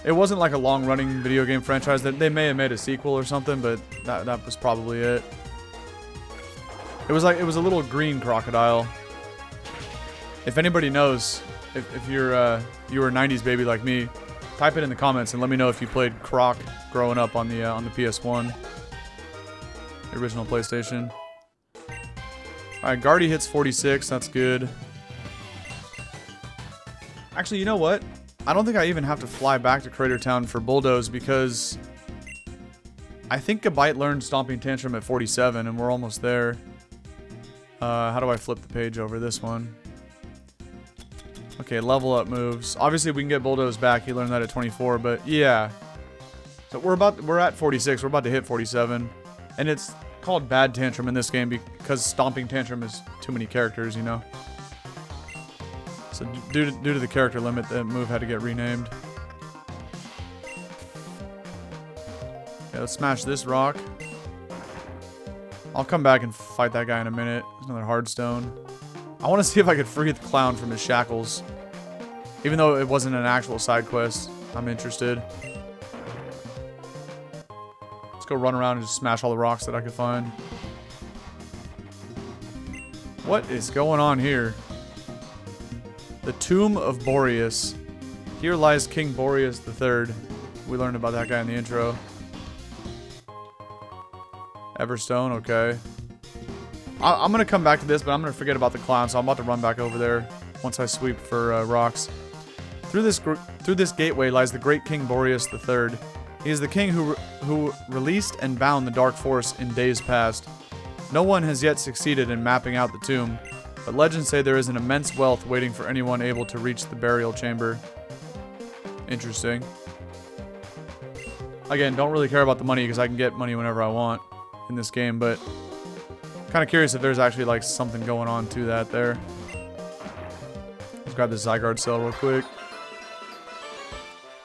It wasn't like a long-running video game franchise. That they may have made a sequel or something, but that was probably it. It was a little green crocodile. If anybody knows, if you're you were a 90s baby like me, type it in the comments and let me know if you played Croc growing up on the PS1, the original PlayStation. All right, Guardy hits 46. That's good. Actually, you know what? I don't think I even have to fly back to Crater Town for Bulldoze because I think Gabite learned Stomping Tantrum at 47 and we're almost there. How do I flip the page over this one? Okay, level up moves. Obviously, we can get Bulldoze back. He learned that at 24, but yeah. So we're at 46. We're about to hit 47, and it's called Bad Tantrum in this game because Stomping Tantrum is too many characters, you know. So due to the character limit, the move had to get renamed. Okay, let's smash this rock. I'll come back and fight that guy in a minute. There's another Hardstone. I want to see if I could free the clown from his shackles. Even though it wasn't an actual side quest, I'm interested. Let's go run around and just smash all the rocks that I could find. What is going on here? The Tomb of Borrius. Here lies King Borrius III. We learned about that guy in the intro. Everstone, okay. I'm going to come back to this, but I'm going to forget about the clown, so I'm about to run back over there once I sweep for rocks. Through this gateway lies the great King Borrius III. He is the king who released and bound the Dark Force in days past. No one has yet succeeded in mapping out the tomb, but legends say there is an immense wealth waiting for anyone able to reach the burial chamber. Interesting. Again, don't really care about the money because I can get money whenever I want in this game, but kind of curious if there's actually like something going on to that there. Let's grab this Zygarde cell real quick.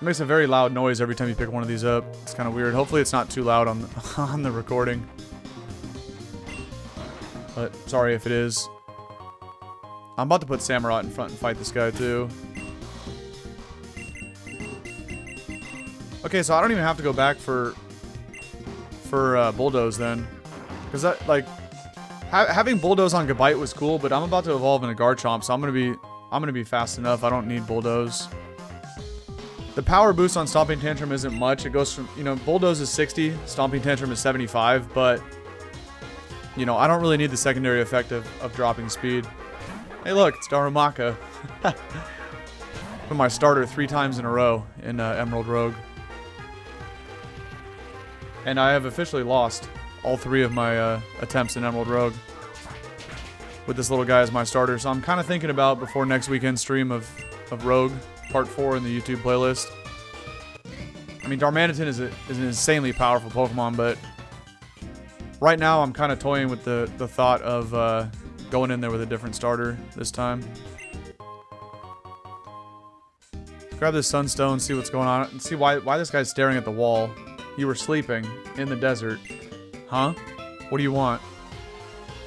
It makes a very loud noise every time you pick one of these up. It's kind of weird. Hopefully it's not too loud on the, on the recording. But sorry if it is. I'm about to put Samurott in front and fight this guy too. Okay, so I don't even have to go back for Bulldoze then. Because that, like, having Bulldoze on Gabite was cool, but I'm about to evolve into Garchomp, so I'm gonna be fast enough. I don't need Bulldoze. The power boost on Stomping Tantrum isn't much. It goes from, you know, Bulldoze is 60, Stomping Tantrum is 75, but, you know, I don't really need the secondary effect of dropping speed. Hey look, it's Darumaka. Put my starter 3 times in a row in Emerald Rogue. And I have officially lost all 3 of my attempts in Emerald Rogue with this little guy as my starter. So I'm kind of thinking about, before next weekend's stream of Rogue Part 4 in the YouTube playlist. I mean, Darmanitan is an insanely powerful Pokemon, but right now I'm kind of toying with the thought of going in there with a different starter this time. Grab this Sunstone, see what's going on, and see why this guy's staring at the wall. You were sleeping in the desert. Huh? What do you want?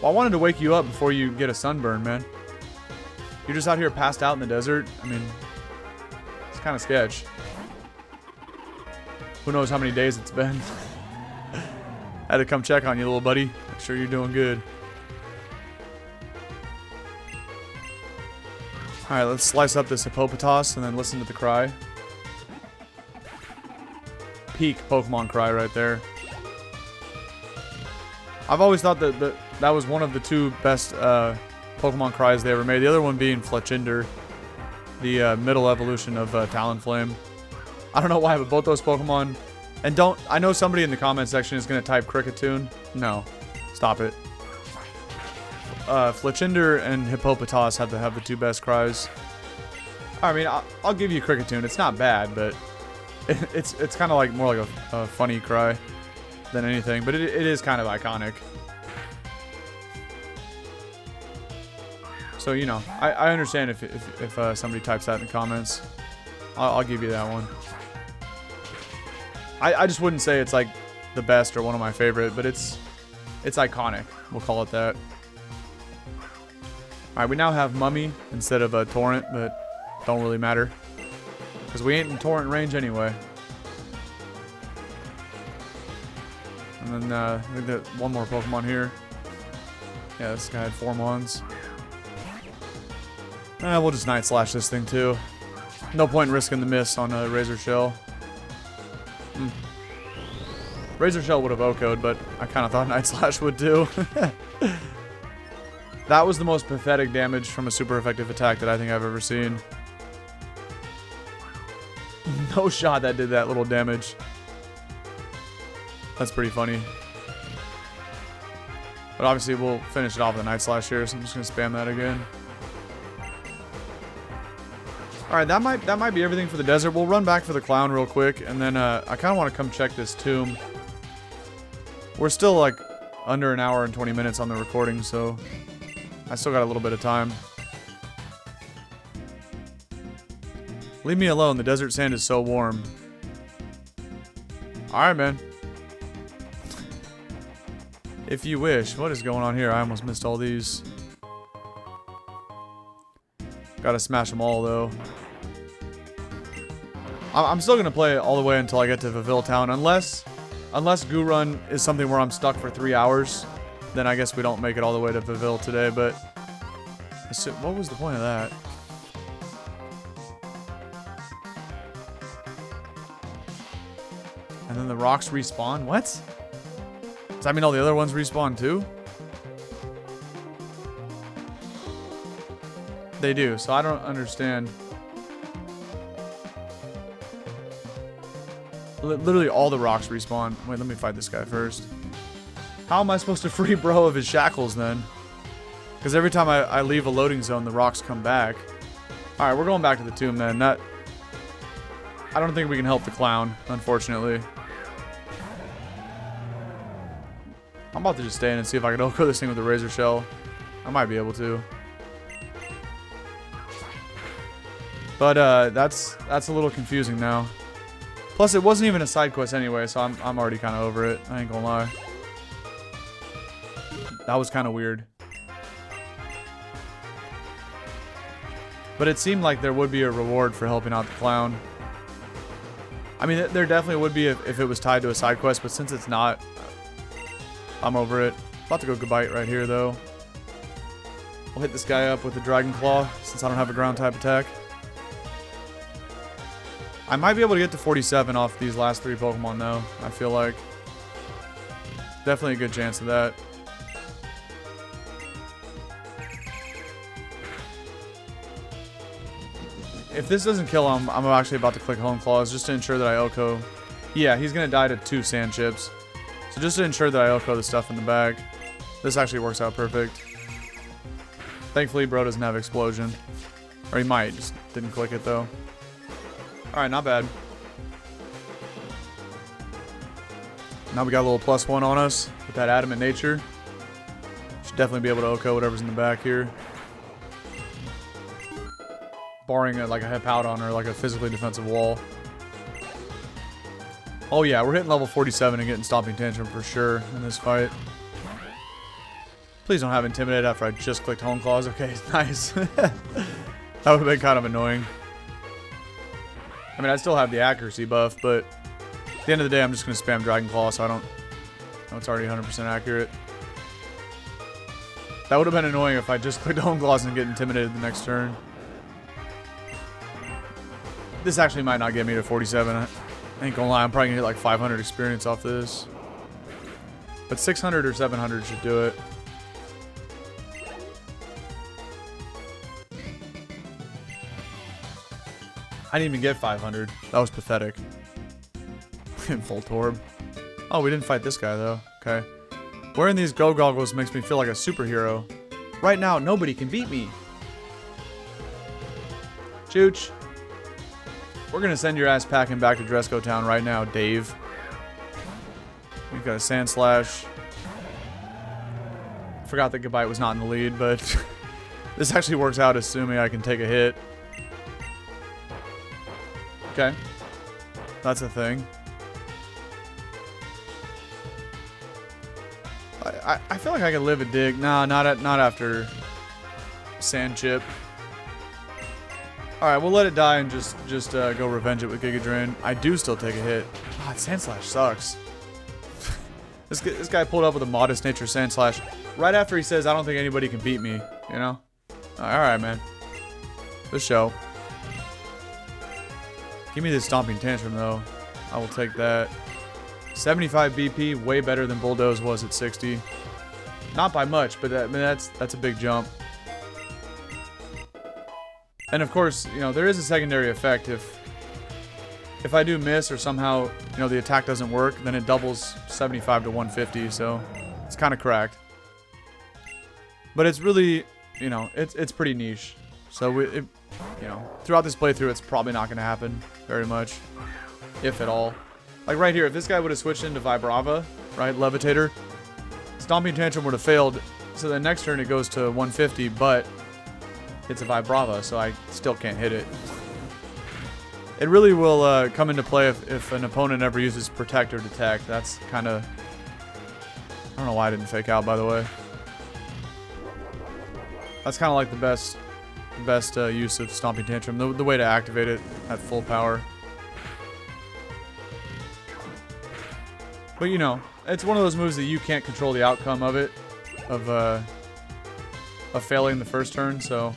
Well, I wanted to wake you up before you get a sunburn, man. You're just out here passed out in the desert? I mean, it's kind of sketch. Who knows how many days it's been. Had to come check on you, little buddy. Make sure you're doing good. Alright, let's slice up this Hippopotas and then listen to the cry. Peak Pokemon cry right there. I've always thought that was one of the 2 best Pokemon cries they ever made. The other one being Fletchinder, the middle evolution of Talonflame. I don't know why, but both those Pokemon... And I know somebody in the comment section is going to type Cricketune. No. Stop it. Fletchinder and Hippopotas have the 2 best cries. I mean, I'll give you Cricketune. It's not bad, but it's kind of like more like a funny cry than anything. But it is kind of iconic. So, you know, I understand if somebody types that in the comments. I'll give you that one. I just wouldn't say it's like the best or one of my favorite, but it's iconic. We'll call it that. Alright, we now have Mummy instead of a Torrent, but don't really matter. Because we ain't in Torrent range anyway. And then I think that one more Pokemon here. Yeah, this guy had 4 Mons. We'll just Night Slash this thing too. No point in risking the miss on a Razor Shell. Razor Shell would have OHKO'd, but I kind of thought Night Slash would too. That was the most pathetic damage from a super effective attack that I think I've ever seen. No shot that did that little damage. That's pretty funny. But obviously we'll finish it off with a Night Slash here, so I'm just going to spam that again. Alright, that might be everything for the desert. We'll run back for the clown real quick, and then I kind of want to come check this tomb. We're still like under an hour and 20 minutes on the recording, so I still got a little bit of time. Leave me alone, the desert sand is so warm. Alright, man. If you wish. What is going on here? I almost missed all these. Gotta smash them all, though. I'm still gonna play all the way until I get to Vivill Town, unless Goo Run is something where I'm stuck for 3 hours. Then I guess we don't make it all the way to Vivill today, but... what was the point of that? And then the rocks respawn? What? Does that mean all the other ones respawn too? They do, so I don't understand. Literally all the rocks respawn. Wait, let me fight this guy first. How am I supposed to free bro of his shackles then? Because every time I leave a loading zone, the rocks come back. Alright, we're going back to the tomb then. I don't think we can help the clown, unfortunately. I'm about to just stay in and see if I can OHKO this thing with the Razor Shell. I might be able to. But that's a little confusing now. Plus, it wasn't even a side quest anyway, so I'm already kind of over it. I ain't gonna lie. That was kind of weird. But it seemed like there would be a reward for helping out the clown. I mean, there definitely would be if it was tied to a side quest, but since it's not, I'm over it. About to go Goodbite right here, though. We'll hit this guy up with the Dragon Claw, since I don't have a ground type attack. I might be able to get to 47 off these last 3 Pokemon, though, I feel like. Definitely a good chance of that. If this doesn't kill him, I'm actually about to click Home Claws just to ensure that I OHKO. Yeah, he's going to die to 2 Sand Chips. So just to ensure that I OHKO the stuff in the bag. This actually works out perfect. Thankfully, bro doesn't have Explosion. Or he might, just didn't click it though. Alright, not bad. Now we got a little +1 on us with that Adamant Nature. Should definitely be able to OHKO whatever's in the back here. Barring like a Hippowdon or like a physically defensive wall. Oh yeah, we're hitting level 47 and getting Stomping Tantrum for sure in this fight. Please don't have Intimidate after I just clicked Home Claws. Okay, nice. That would have been kind of annoying. I mean, I still have the accuracy buff, but at the end of the day, I'm just going to spam Dragon Claw so I don't... Oh, it's already 100% accurate. That would have been annoying if I just clicked Home Claws and get Intimidated the next turn. This actually might not get me to 47. I ain't gonna lie, I'm probably gonna hit like 500 experience off this. But 600 or 700 should do it. I didn't even get 500. That was pathetic. In full Torb. Oh, we didn't fight this guy though. Okay. Wearing these go goggles makes me feel like a superhero. Right now, nobody can beat me. Chooch. We're gonna send your ass packing back to Dresco Town right now, Dave. We've got a Sand Slash. Forgot that Goodbite was not in the lead, but This actually works out assuming I can take a hit. Okay. That's a thing. I feel like I could live a dig. Nah, not after Sand Chip. Alright, we'll let it die and just go revenge it with Giga Drain. I do still take a hit. God, Sand Slash sucks. This guy pulled up with a modest nature Sand Slash right after he says, I don't think anybody can beat me, you know? Alright, man. The show. Give me this Stomping Tantrum, though. I will take that. 75 BP, way better than Bulldoze was at 60. Not by much, but that's a big jump. And of course, you know, there is a secondary effect. If I do miss or somehow, you know, the attack doesn't work, then it doubles 75 to 150, so it's kind of cracked. But it's really, you know, it's pretty niche. So, you know, throughout this playthrough, it's probably not going to happen very much, if at all. Like right here, if this guy would have switched into Vibrava, right, Levitator, Stomping Tantrum would have failed, so the next turn it goes to 150, but it's a Vibrava, so I still can't hit it. It really will come into play if an opponent ever uses Protect or Detect. That's kind of... I don't know why I didn't fake out, by the way. That's kind of like the best use of Stomping Tantrum, the way to activate it at full power. But you know, it's one of those moves that you can't control the outcome of it, of failing the first turn, so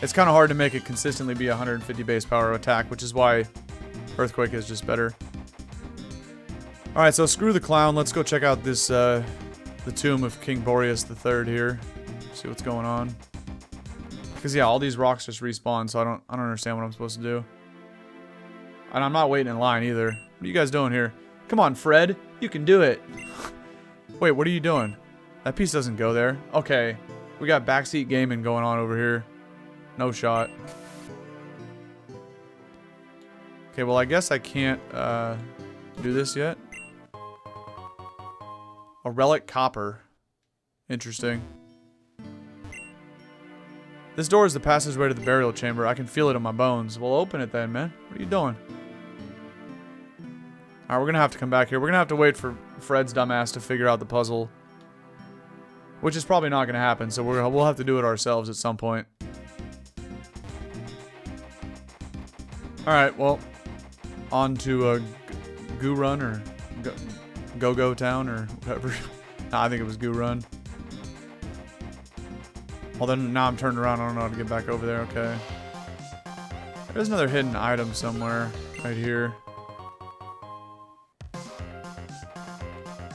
it's kind of hard to make it consistently be 150 base power attack, which is why Earthquake is just better. Alright, so screw the clown, let's go check out this, the tomb of King Borrius III here. See what's going on. Because yeah, all these rocks just respawn, so I don't understand what I'm supposed to do. And I'm not waiting in line either. What are you guys doing here? Come on, Fred. You can do it. Wait, what are you doing? That piece doesn't go there. Okay. We got backseat gaming going on over here. No shot. Okay, well, I guess I can't do this yet. A relic copper. Interesting. This door is the passageway to the burial chamber. I can feel it in my bones. Well, open it then, man. What are you doing? Alright, we're gonna have to come back here. We're gonna have to wait for Fred's dumbass to figure out the puzzle. Which is probably not gonna happen, so we'll have to do it ourselves at some point. Alright, well, on to Goo Run or Go Town or whatever. Nah, I think it was Goo Run. Well, then now I'm turned around. I don't know how to get back over there. Okay. There's another hidden item somewhere right here.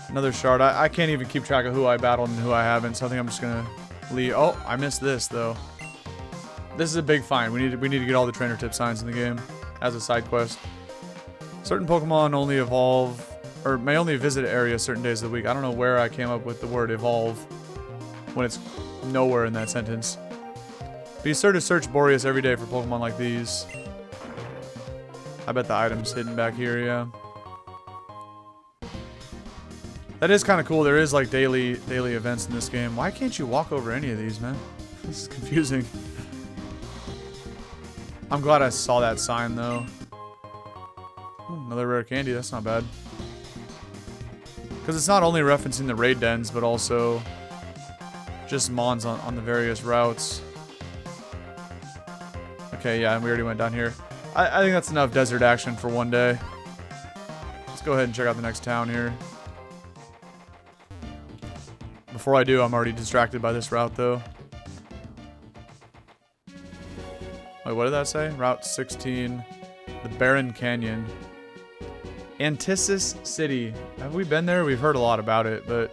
Another shard. I can't even keep track of who I battled and who I haven't, so I think I'm just gonna leave. Oh, I missed this though. This is a big find. We need to get all the trainer tip signs in the game as a side quest. Certain Pokemon only evolve, or may only visit areas certain days of the week. I don't know where I came up with the word evolve when it's nowhere in that sentence. Be sure to search Borrius every day for Pokemon like these. I bet the item's hidden back here, yeah. That is kind of cool. There is like daily events in this game. Why can't you walk over any of these, man? This is confusing. I'm glad I saw that sign though. Ooh, another rare candy. That's not bad. Because it's not only referencing the raid dens, but also just mons on the various routes. Okay, yeah, and we already went down here. I think that's enough desert action for one day. Let's go ahead and check out the next town here. Before I do, I'm already distracted by this route, though. Wait, what did that say? Route 16. The Barren Canyon. Antisis City. Have we been there? We've heard a lot about it, but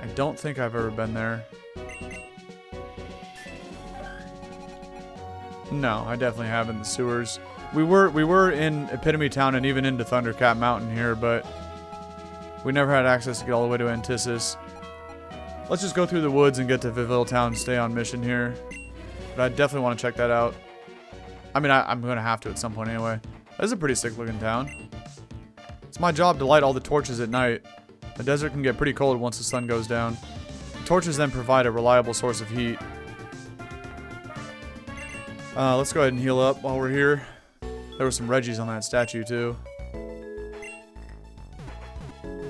I don't think I've ever been there. No, I definitely haven't. The sewers. We were in Epitome Town and even into Thundercat Mountain here, but we never had access to get all the way to Antisis. Let's just go through the woods and get to Vivill Town and stay on mission here. But I definitely want to check that out. I mean, I'm going to have to at some point anyway. This is a pretty sick looking town. It's my job to light all the torches at night. The desert can get pretty cold once the sun goes down. torches then provide a reliable source of heat. Let's go ahead and heal up while we're here. There were some Reggies on that statue too.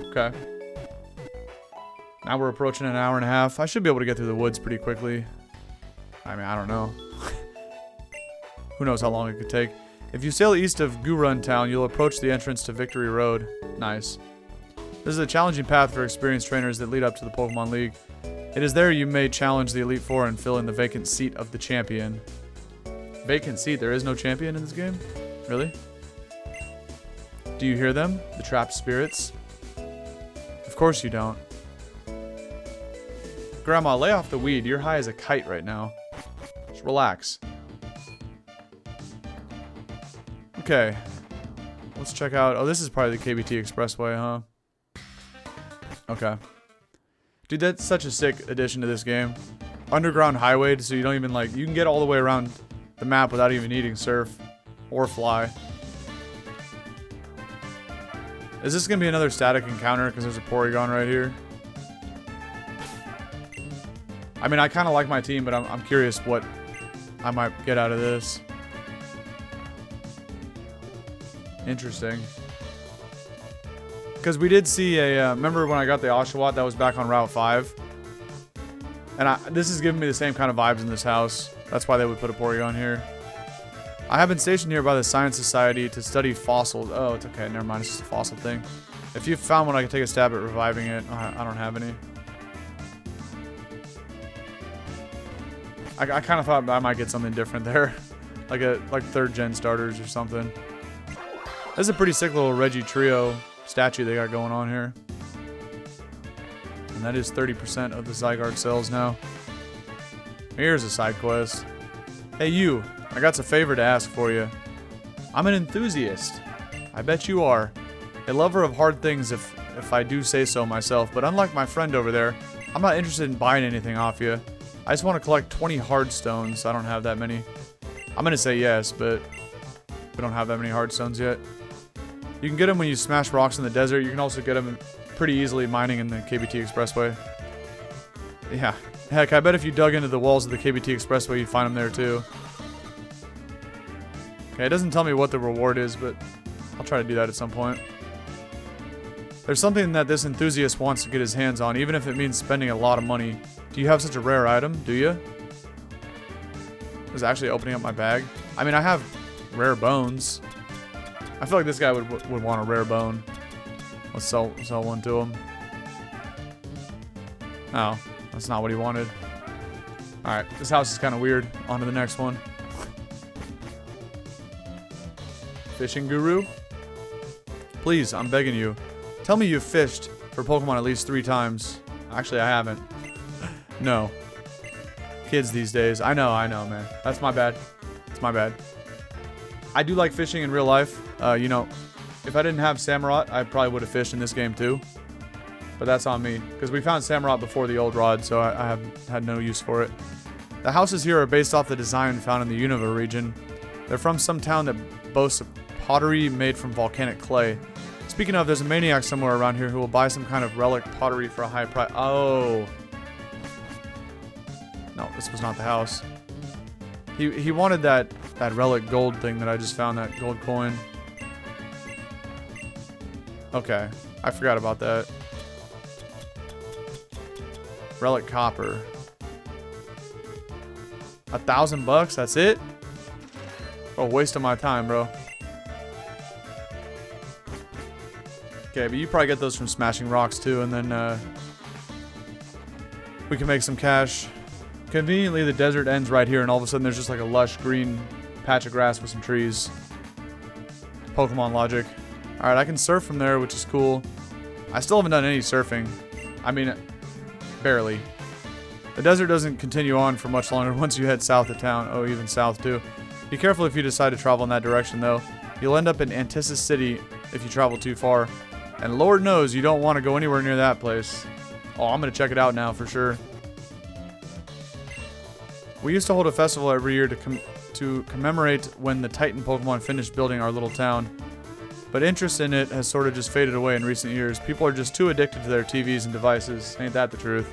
Okay. Now we're approaching an hour and a half. I should be able to get through the woods pretty quickly. I mean, I don't know. Who knows how long it could take. If you sail east of Vivill Town, you'll approach the entrance to Victory Road. Nice. This is a challenging path for experienced trainers that lead up to the Pokemon League. It is there you may challenge the Elite Four and fill in the vacant seat of the champion. Vacant seat? There is no champion in this game? Really? Do you hear them? The trapped spirits? Of course you don't. Grandma, lay off the weed. You're high as a kite right now. Just relax. Okay. Let's check out... Oh, this is probably the KBT Expressway, huh? Okay. Dude, that's such a sick addition to this game. Underground highway, so you don't even, like... You can get all the way around the map without even needing surf. Or fly. Is this going to be another static encounter? Because there's a Porygon right here. I mean, I kind of like my team, but I'm curious what I might get out of this. Interesting. Because we did see a... remember when I got the Oshawott that was back on Route 5? And this is giving me the same kind of vibes in this house. That's why they would put a Porygon here. I have been stationed here by the Science Society to study fossils. Oh, it's okay. Never mind. It's just a fossil thing. If you found one, I could take a stab at reviving it. I don't have any. I kind of thought I might get something different there. like 3rd gen starters or something. This is a pretty sick little Reggie Trio statue they got going on here. And that is 30% of the Zygarde cells now. Here's a side quest. Hey you, I got a favor to ask for you. I'm an enthusiast. I bet you are. A lover of hard things if I do say so myself, but unlike my friend over there, I'm not interested in buying anything off you. I just want to collect 20 hard stones. I don't have that many. I'm going to say yes, but we don't have that many hard stones yet. You can get them when you smash rocks in the desert. You can also get them pretty easily mining in the KBT Expressway. Yeah. Heck, I bet if you dug into the walls of the KBT Expressway, you'd find them there too. Okay, it doesn't tell me what the reward is, but I'll try to do that at some point. There's something that this enthusiast wants to get his hands on, even if it means spending a lot of money. Do you have such a rare item? Do you? Is actually opening up my bag. I mean, I have rare bones. I feel like this guy would want a rare bone. Let's sell one to him. Oh, that's not what he wanted. Alright, this house is kind of weird. On to the next one. Fishing guru? Please, I'm begging you. Tell me you've fished for Pokemon at least 3 times. Actually, I haven't. No. Kids these days. I know, man. That's my bad. It's my bad. I do like fishing in real life. You know, if I didn't have Samurott, I probably would have fished in this game too. But that's on me. Because we found Samurott before the old rod, so I have had no use for it. The houses here are based off the design found in the Vivill region. They're from some town that boasts of pottery made from volcanic clay. Speaking of, there's a maniac somewhere around here who will buy some kind of relic pottery for a high price. Oh. No, this was not the house. He wanted that relic gold thing that I just found, that gold coin. Okay, I forgot about that. Relic copper. $1,000 bucks, that's it? Oh, waste of my time, bro. Okay, but you probably get those from smashing rocks too, and then we can make some cash. Conveniently, the desert ends right here, and all of a sudden there's just like a lush green patch of grass with some trees. Pokemon logic. Alright, I can surf from there, which is cool. I still haven't done any surfing. I mean, barely. The desert doesn't continue on for much longer once you head south of town. Oh, even south too. Be careful if you decide to travel in that direction, though. You'll end up in Antisis City if you travel too far. And Lord knows you don't want to go anywhere near that place. Oh, I'm going to check it out now for sure. We used to hold a festival every year to commemorate when the Titan Pokemon finished building our little town. But interest in it has sort of just faded away in recent years. People are just too addicted to their TVs and devices. Ain't that the truth?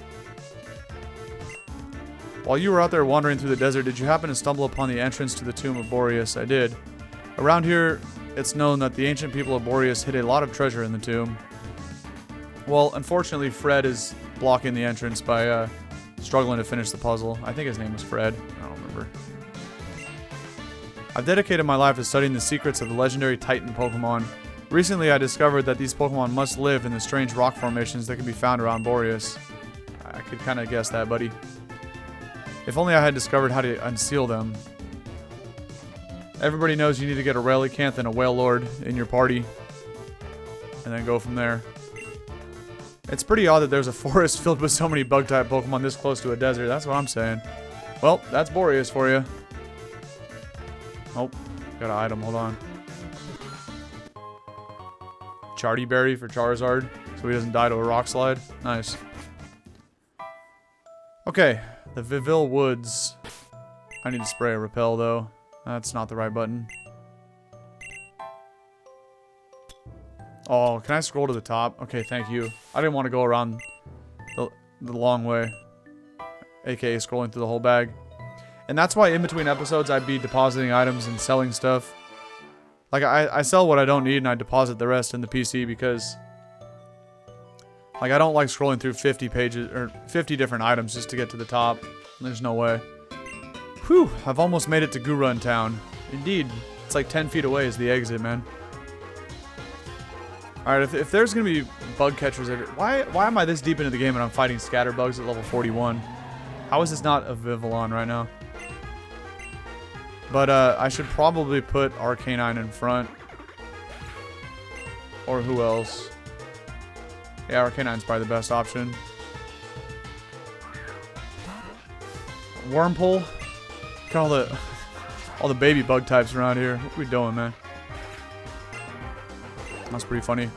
While you were out there wandering through the desert, did you happen to stumble upon the entrance to the tomb of Borrius? I did. Around here, it's known that the ancient people of Borrius hid a lot of treasure in the tomb. Well, unfortunately, Fred is blocking the entrance by struggling to finish the puzzle. I think his name was Fred. I don't remember. I've dedicated my life to studying the secrets of the legendary Titan Pokemon. Recently, I discovered that these Pokemon must live in the strange rock formations that can be found around Borrius. I could kind of guess that, buddy. If only I had discovered how to unseal them. Everybody knows you need to get a Relicanth and a Wailord in your party. And then go from there. It's pretty odd that there's a forest filled with so many bug-type Pokemon this close to a desert. That's what I'm saying. Well, that's Borrius for you. Oh, got an item. Hold on. Charty Berry for Charizard, so he doesn't die to a rock slide. Nice. Okay, the Vivill Woods. I need to spray a repel, though. That's not the right button. Oh, can I scroll to the top? Okay, thank you. I didn't want to go around the long way. AKA scrolling through the whole bag. And that's why in between episodes I'd be depositing items and selling stuff. Like, I sell what I don't need and I deposit the rest in the PC because... like, I don't like scrolling through 50 pages, or 50 different items just to get to the top. There's no way. Whew, I've almost made it to Vivill Town. Indeed. It's like 10 feet away is the exit, man. Alright, if there's gonna be bug catchers why am I this deep into the game and I'm fighting scatterbugs at level 41? How is this not a Vivillon right now? But I should probably put Arcanine in front. Or who else? Yeah, Arcanine's probably the best option. Wurmple. Look at all the baby bug types around here. What are we doing, man? That's pretty funny.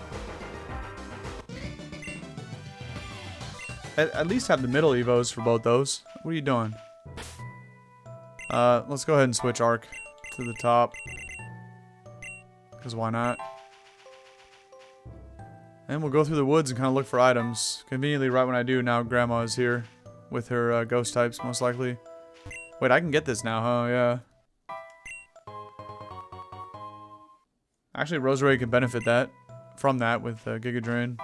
At least have the middle evos for both those. What are you doing? Let's go ahead and switch Arc to the top. Because why not? And we'll go through the woods and kind of look for items. Conveniently, right when I do, now Grandma is here. With her ghost types, most likely. Wait, I can get this now, huh? Yeah. Actually, Roserade can benefit from that with Giga Drain.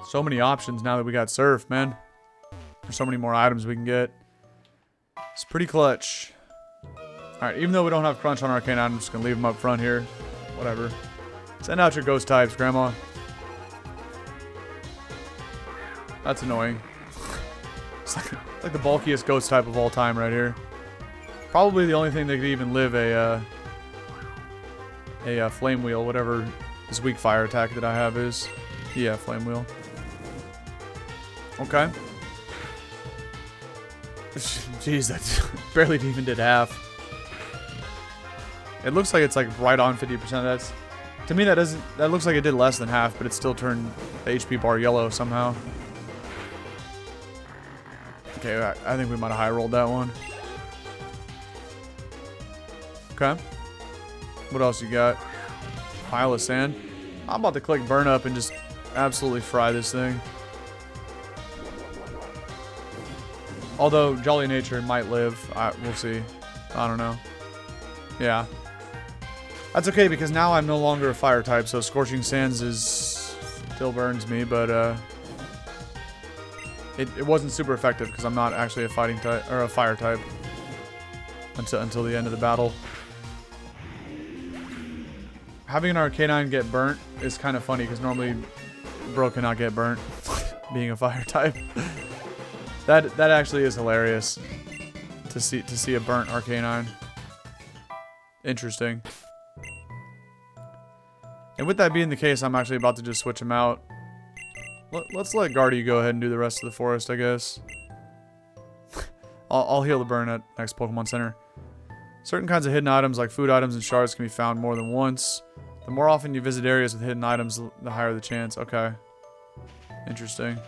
So many options now that we got Surf, man. There's so many more items we can get. It's pretty clutch. Alright, even though we don't have Crunch on Arcanine, I'm just going to leave them up front here. Whatever. Send out your ghost types, Grandma. That's annoying. It's like the bulkiest ghost type of all time right here. Probably the only thing that could even live a Flame Wheel, whatever this weak fire attack that I have is. Yeah, Flame Wheel. Okay. Jeez, that barely even did half. It looks like it's like right on 50%. That's, to me, that looks like it did less than half, but it still turned the HP bar yellow somehow. Okay, I think we might have high rolled that one. Okay. What else you got? Pile of sand. I'm about to click burn up and just absolutely fry this thing. Although Jolly Nature might live. We'll see. I don't know. Yeah. That's okay because now I'm no longer a fire type, so Scorching Sands still burns me, but it wasn't super effective because I'm not actually a fighting type or a fire type until the end of the battle. Having an Arcanine get burnt is kind of funny because normally Bro cannot get burnt being a fire type. That actually is hilarious to see a burnt Arcanine. Interesting. And with that being the case, I'm actually about to just switch him out. Let's let Guardy go ahead and do the rest of the forest, I guess. I'll heal the burn at next Pokemon Center. Certain kinds of hidden items, like food items and shards, can be found more than once. The more often you visit areas with hidden items, the higher the chance. Okay. Interesting.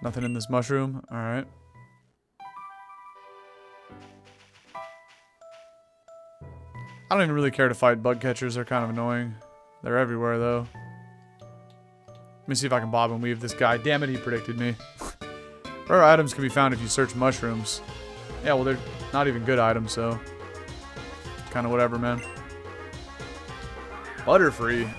Nothing in this mushroom. Alright. I don't even really care to fight bug catchers. They're kind of annoying. They're everywhere, though. Let me see if I can bob and weave this guy. Damn it, he predicted me. Rare items can be found if you search mushrooms. Yeah, well, they're not even good items, so... kind of whatever, man. Butterfree.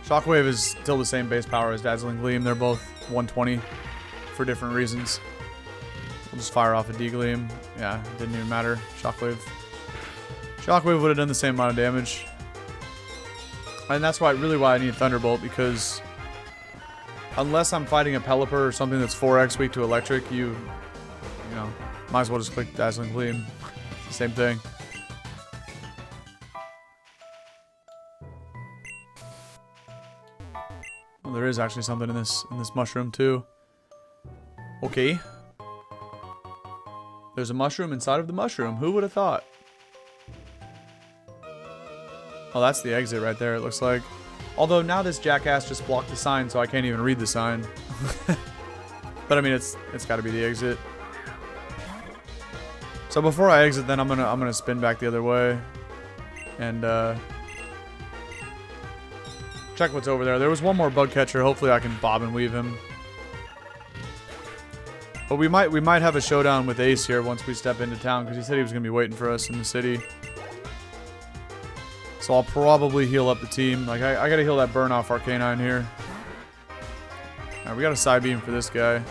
Shockwave is still the same base power as Dazzling Gleam. They're both 120 for different reasons. We'll just fire off a D-Gleam. Yeah, it didn't even matter. Shockwave. Shockwave would have done the same amount of damage. And that's why I need Thunderbolt, because unless I'm fighting a Pelipper or something that's 4x weak to electric, you know, might as well just click Dazzling Gleam. It's the same thing. Well, there is actually something in this mushroom too. Okay. There's a mushroom inside of the mushroom. Who would have thought? Oh, that's the exit right there, it looks like. Although now this jackass just blocked the sign, so I can't even read the sign. But I mean, it's got to be the exit. So before I exit, then I'm gonna spin back the other way and check what's over there. There was one more bug catcher. Hopefully, I can bob and weave him. But we might have a showdown with Ace here once we step into town, because he said he was gonna be waiting for us in the city. So I'll probably heal up the team. Like, I gotta heal that burn off Arcanine here. Alright, we got a side beam for this guy.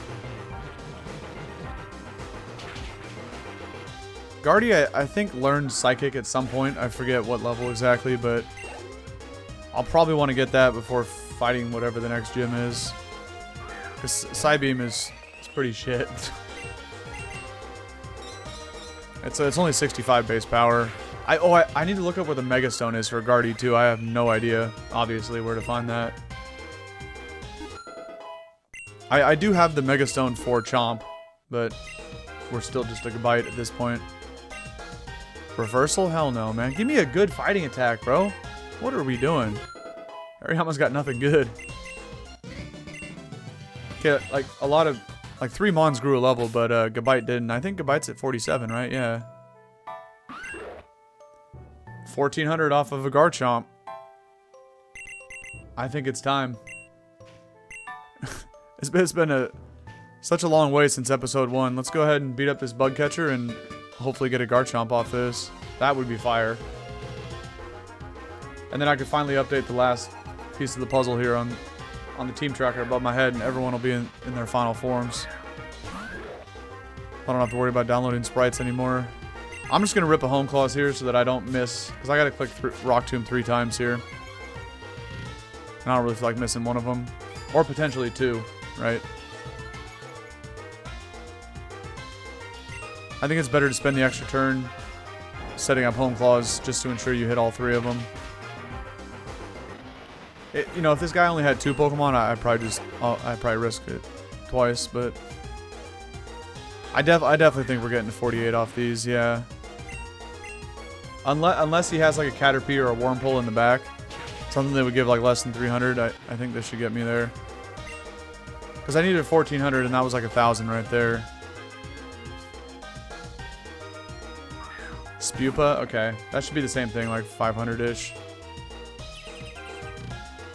Guardy, I think, learned Psychic at some point. I forget what level exactly, but I'll probably want to get that before fighting whatever the next gym is. Because Psybeam is pretty shit. It's only 65 base power. I need to look up where the Mega Stone is for Guardy too. I have no idea, obviously, where to find that. I do have the Mega Stone for Chomp, but we're still just a bite at this point. Reversal? Hell no, man. Give me a good fighting attack, bro. What are we doing? Hariyama's got nothing good. Okay, like a lot of... like 3 Mons grew a level, but Gabite didn't. I think Gabite's at 47, right? Yeah. 1400 off of a Garchomp. I think it's time. It's been such a long way since episode 1. Let's go ahead and beat up this bug catcher and hopefully get a Garchomp off this. That would be fire. And then I could finally update the last piece of the puzzle here on the team tracker above my head, and everyone will be in their final forms. I don't have to worry about downloading sprites anymore. I'm just going to rip a Home Claws here so that I don't miss, because I got to click Rock Tomb 3 times here. And I don't really feel like missing one of them. Or potentially 2, right? I think it's better to spend the extra turn setting up Home Claws just to ensure you hit all 3 of them. You know, if this guy only had 2 Pokemon, I'd probably risk it twice, but I definitely think we're getting to 48 off these, yeah. Unless he has like a Caterpie or a Wurmple in the back, something that would give like less than 300, I think this should get me there. Because I needed 1400 and that was like 1000 right there. Spupa, okay. That should be the same thing, like 500-ish.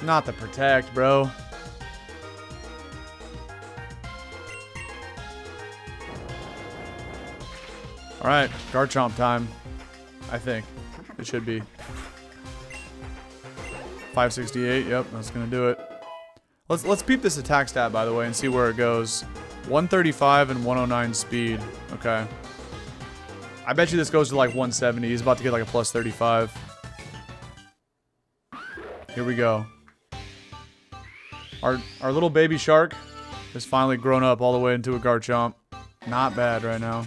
Not the Protect, bro. Alright, Garchomp time. I think. It should be. 568, yep, that's gonna do it. Let's peep this attack stat, by the way, and see where it goes. 135 and 109 speed. Okay. I bet you this goes to like 170. He's about to get like a plus 35. Here we go. Our little baby shark has finally grown up all the way into a Garchomp. Not bad right now.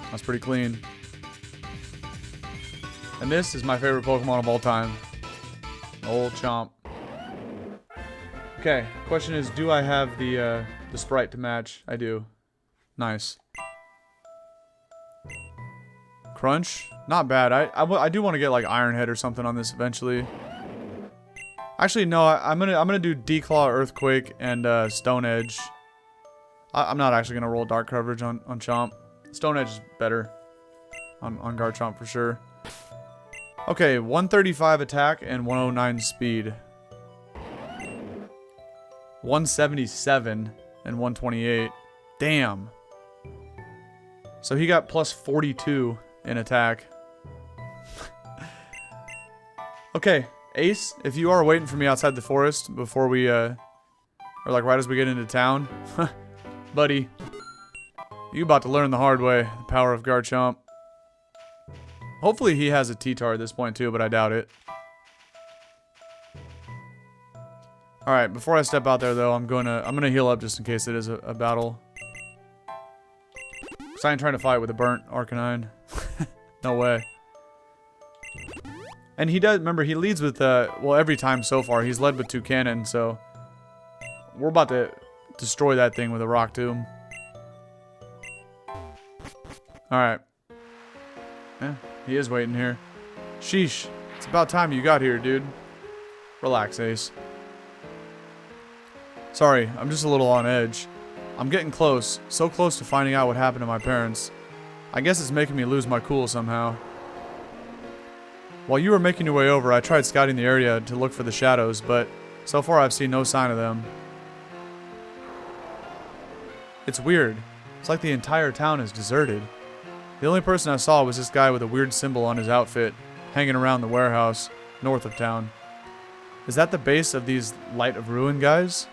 That's pretty clean. And this is my favorite Pokemon of all time. Old Chomp. Okay, question is, do I have the sprite to match? I do. Nice. Crunch? Not bad. I do want to get like Iron Head or something on this eventually. Actually, no. I'm gonna do Declaw, Earthquake, and Stone Edge. I'm not actually gonna roll Dark coverage on Chomp. Stone Edge is better on Garchomp for sure. Okay, 135 attack and 109 speed. 177 and 128. Damn. So he got plus 42 in attack. Okay, Ace, if you are waiting for me outside the forest before we, or like right as we get into town, buddy, you about to learn the hard way, the power of Garchomp. Hopefully he has a T-Tar at this point too, but I doubt it. Alright, before I step out there though, I'm gonna heal up just in case it is a battle. Cause I ain't trying to fight with a burnt Arcanine. No way. And he does, remember, he leads with, well, every time so far, he's led with 2 cannons, so we're about to destroy that thing with a Rock Tomb. Alright. Yeah, he is waiting here. Sheesh. It's about time you got here, dude. Relax, Ace. Sorry, I'm just a little on edge. I'm getting close. So close to finding out what happened to my parents. I guess it's making me lose my cool somehow. While you were making your way over, I tried scouting the area to look for the shadows, but so far I've seen no sign of them. It's weird. It's like the entire town is deserted. The only person I saw was this guy with a weird symbol on his outfit, hanging around the warehouse, north of town. Is that the base of these Light of Ruin guys?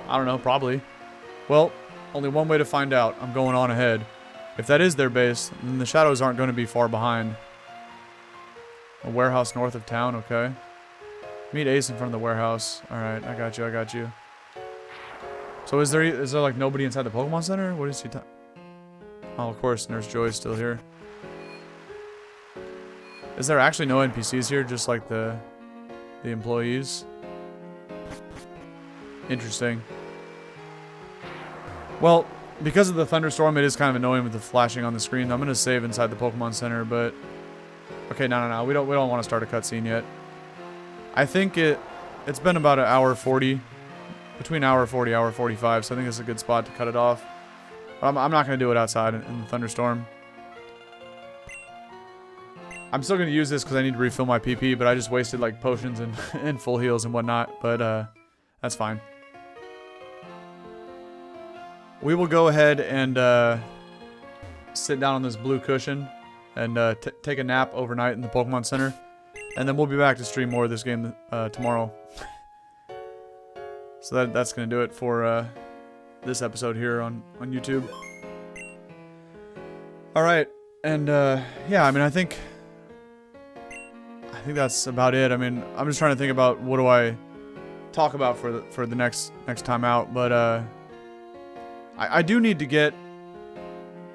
I don't know, probably. Well, only one way to find out. I'm going on ahead. If that is their base, then the shadows aren't going to be far behind. A warehouse north of town, okay. Meet Ace in front of the warehouse. Alright, I got you, I got you. So is there like nobody inside the Pokemon Center? What is he talking? Oh, of course, Nurse Joy's still here. Is there actually no NPCs here, just like the employees? Interesting. Well, because of the thunderstorm, it is kind of annoying with the flashing on the screen. I'm gonna save inside the Pokemon Center, but okay, no. We don't want to start a cutscene yet. I think it's been about an hour 40, between hour 40, hour 45. So I think it's a good spot to cut it off. But I'm not gonna do it outside in the thunderstorm. I'm still gonna use this because I need to refill my PP, but I just wasted like potions and and full heals and whatnot. But that's fine. We will go ahead and sit down on this blue cushion and take a nap overnight in the Pokemon Center. And then we'll be back to stream more of this game tomorrow. So that's going to do it for this episode here on YouTube. Alright, and yeah, I mean, I think that's about it. I mean, I'm just trying to think about what do I talk about for the next time out, but I do need to get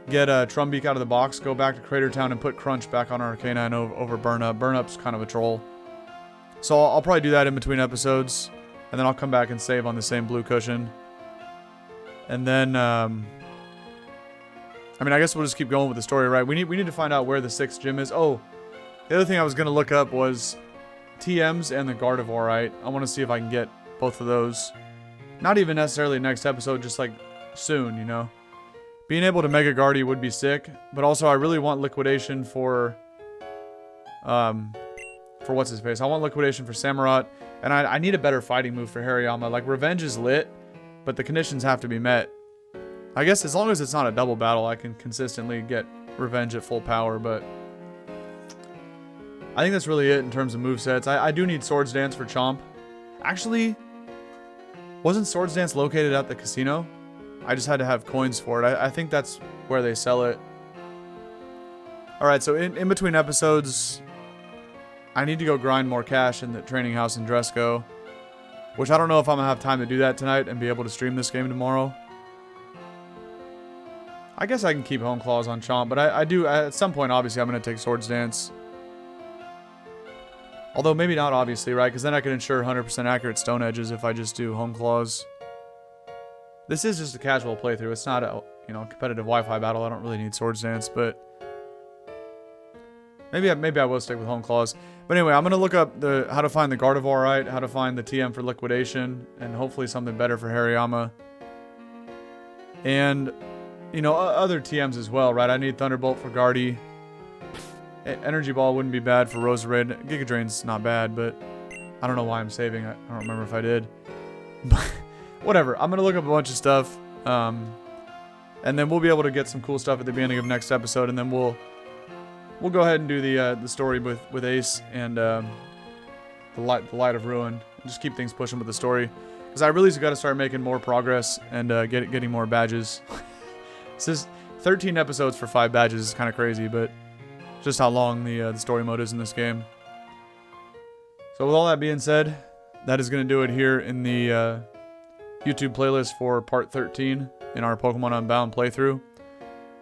Trumbeak out of the box, go back to Crater Town, and put Crunch back on our Arcanine over Burnup. Burnup's kind of a troll. So I'll probably do that in between episodes, and then I'll come back and save on the same blue cushion. And then, I mean, I guess we'll just keep going with the story, right? We need to find out where the 6th gym is. Oh, the other thing I was going to look up was TMs and the Gardevoirite. I want to see if I can get both of those. Not even necessarily next episode, just like soon, you know? Being able to Mega Guardy would be sick, but also I really want Liquidation for what's his face. I want Liquidation for Samurott, and I need a better fighting move for Hariyama. Like, Revenge is lit, but the conditions have to be met. I guess as long as it's not a double battle, I can consistently get Revenge at full power, but I think that's really it in terms of movesets. I do need Swords Dance for Chomp. Actually, wasn't Swords Dance located at the casino? I just had to have coins for it. I think that's where they sell it. Alright, so in between episodes, I need to go grind more cash in the training house in Dresco. Which I don't know if I'm going to have time to do that tonight and be able to stream this game tomorrow. I guess I can keep Home Claws on Chomp, but I do, at some point, obviously, I'm going to take Swords Dance. Although, maybe not, obviously, right? Because then I can ensure 100% accurate Stone Edges if I just do Home Claws. This is just a casual playthrough. It's not a, competitive Wi-Fi battle. I don't really need Swords Dance, but maybe I will stick with Home Claws. But anyway, I'm gonna look up how to find the Gardevoirite, how to find the TM for Liquidation, and hopefully something better for Hariyama. And you know, other TMs as well, right? I need Thunderbolt for Guardy. Energy Ball wouldn't be bad for Roserade. Giga Drain's not bad, but I don't know why I'm saving. I don't remember if I did. But whatever. I'm going to look up a bunch of stuff. And then we'll be able to get some cool stuff at the beginning of next episode. And then we'll go ahead and do the story with Ace and the Light of Ruin. Just keep things pushing with the story. Because I really got to start making more progress and getting more badges. This is 13 episodes for 5 badges is kind of crazy, but just how long the story mode is in this game. So with all that being said, that is going to do it here in the YouTube playlist for part 13 in our Pokemon Unbound playthrough.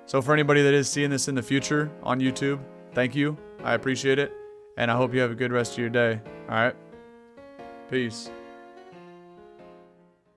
So for anybody that is seeing this in the future on YouTube, thank you. I appreciate it. And I hope you have a good rest of your day. Alright? Peace.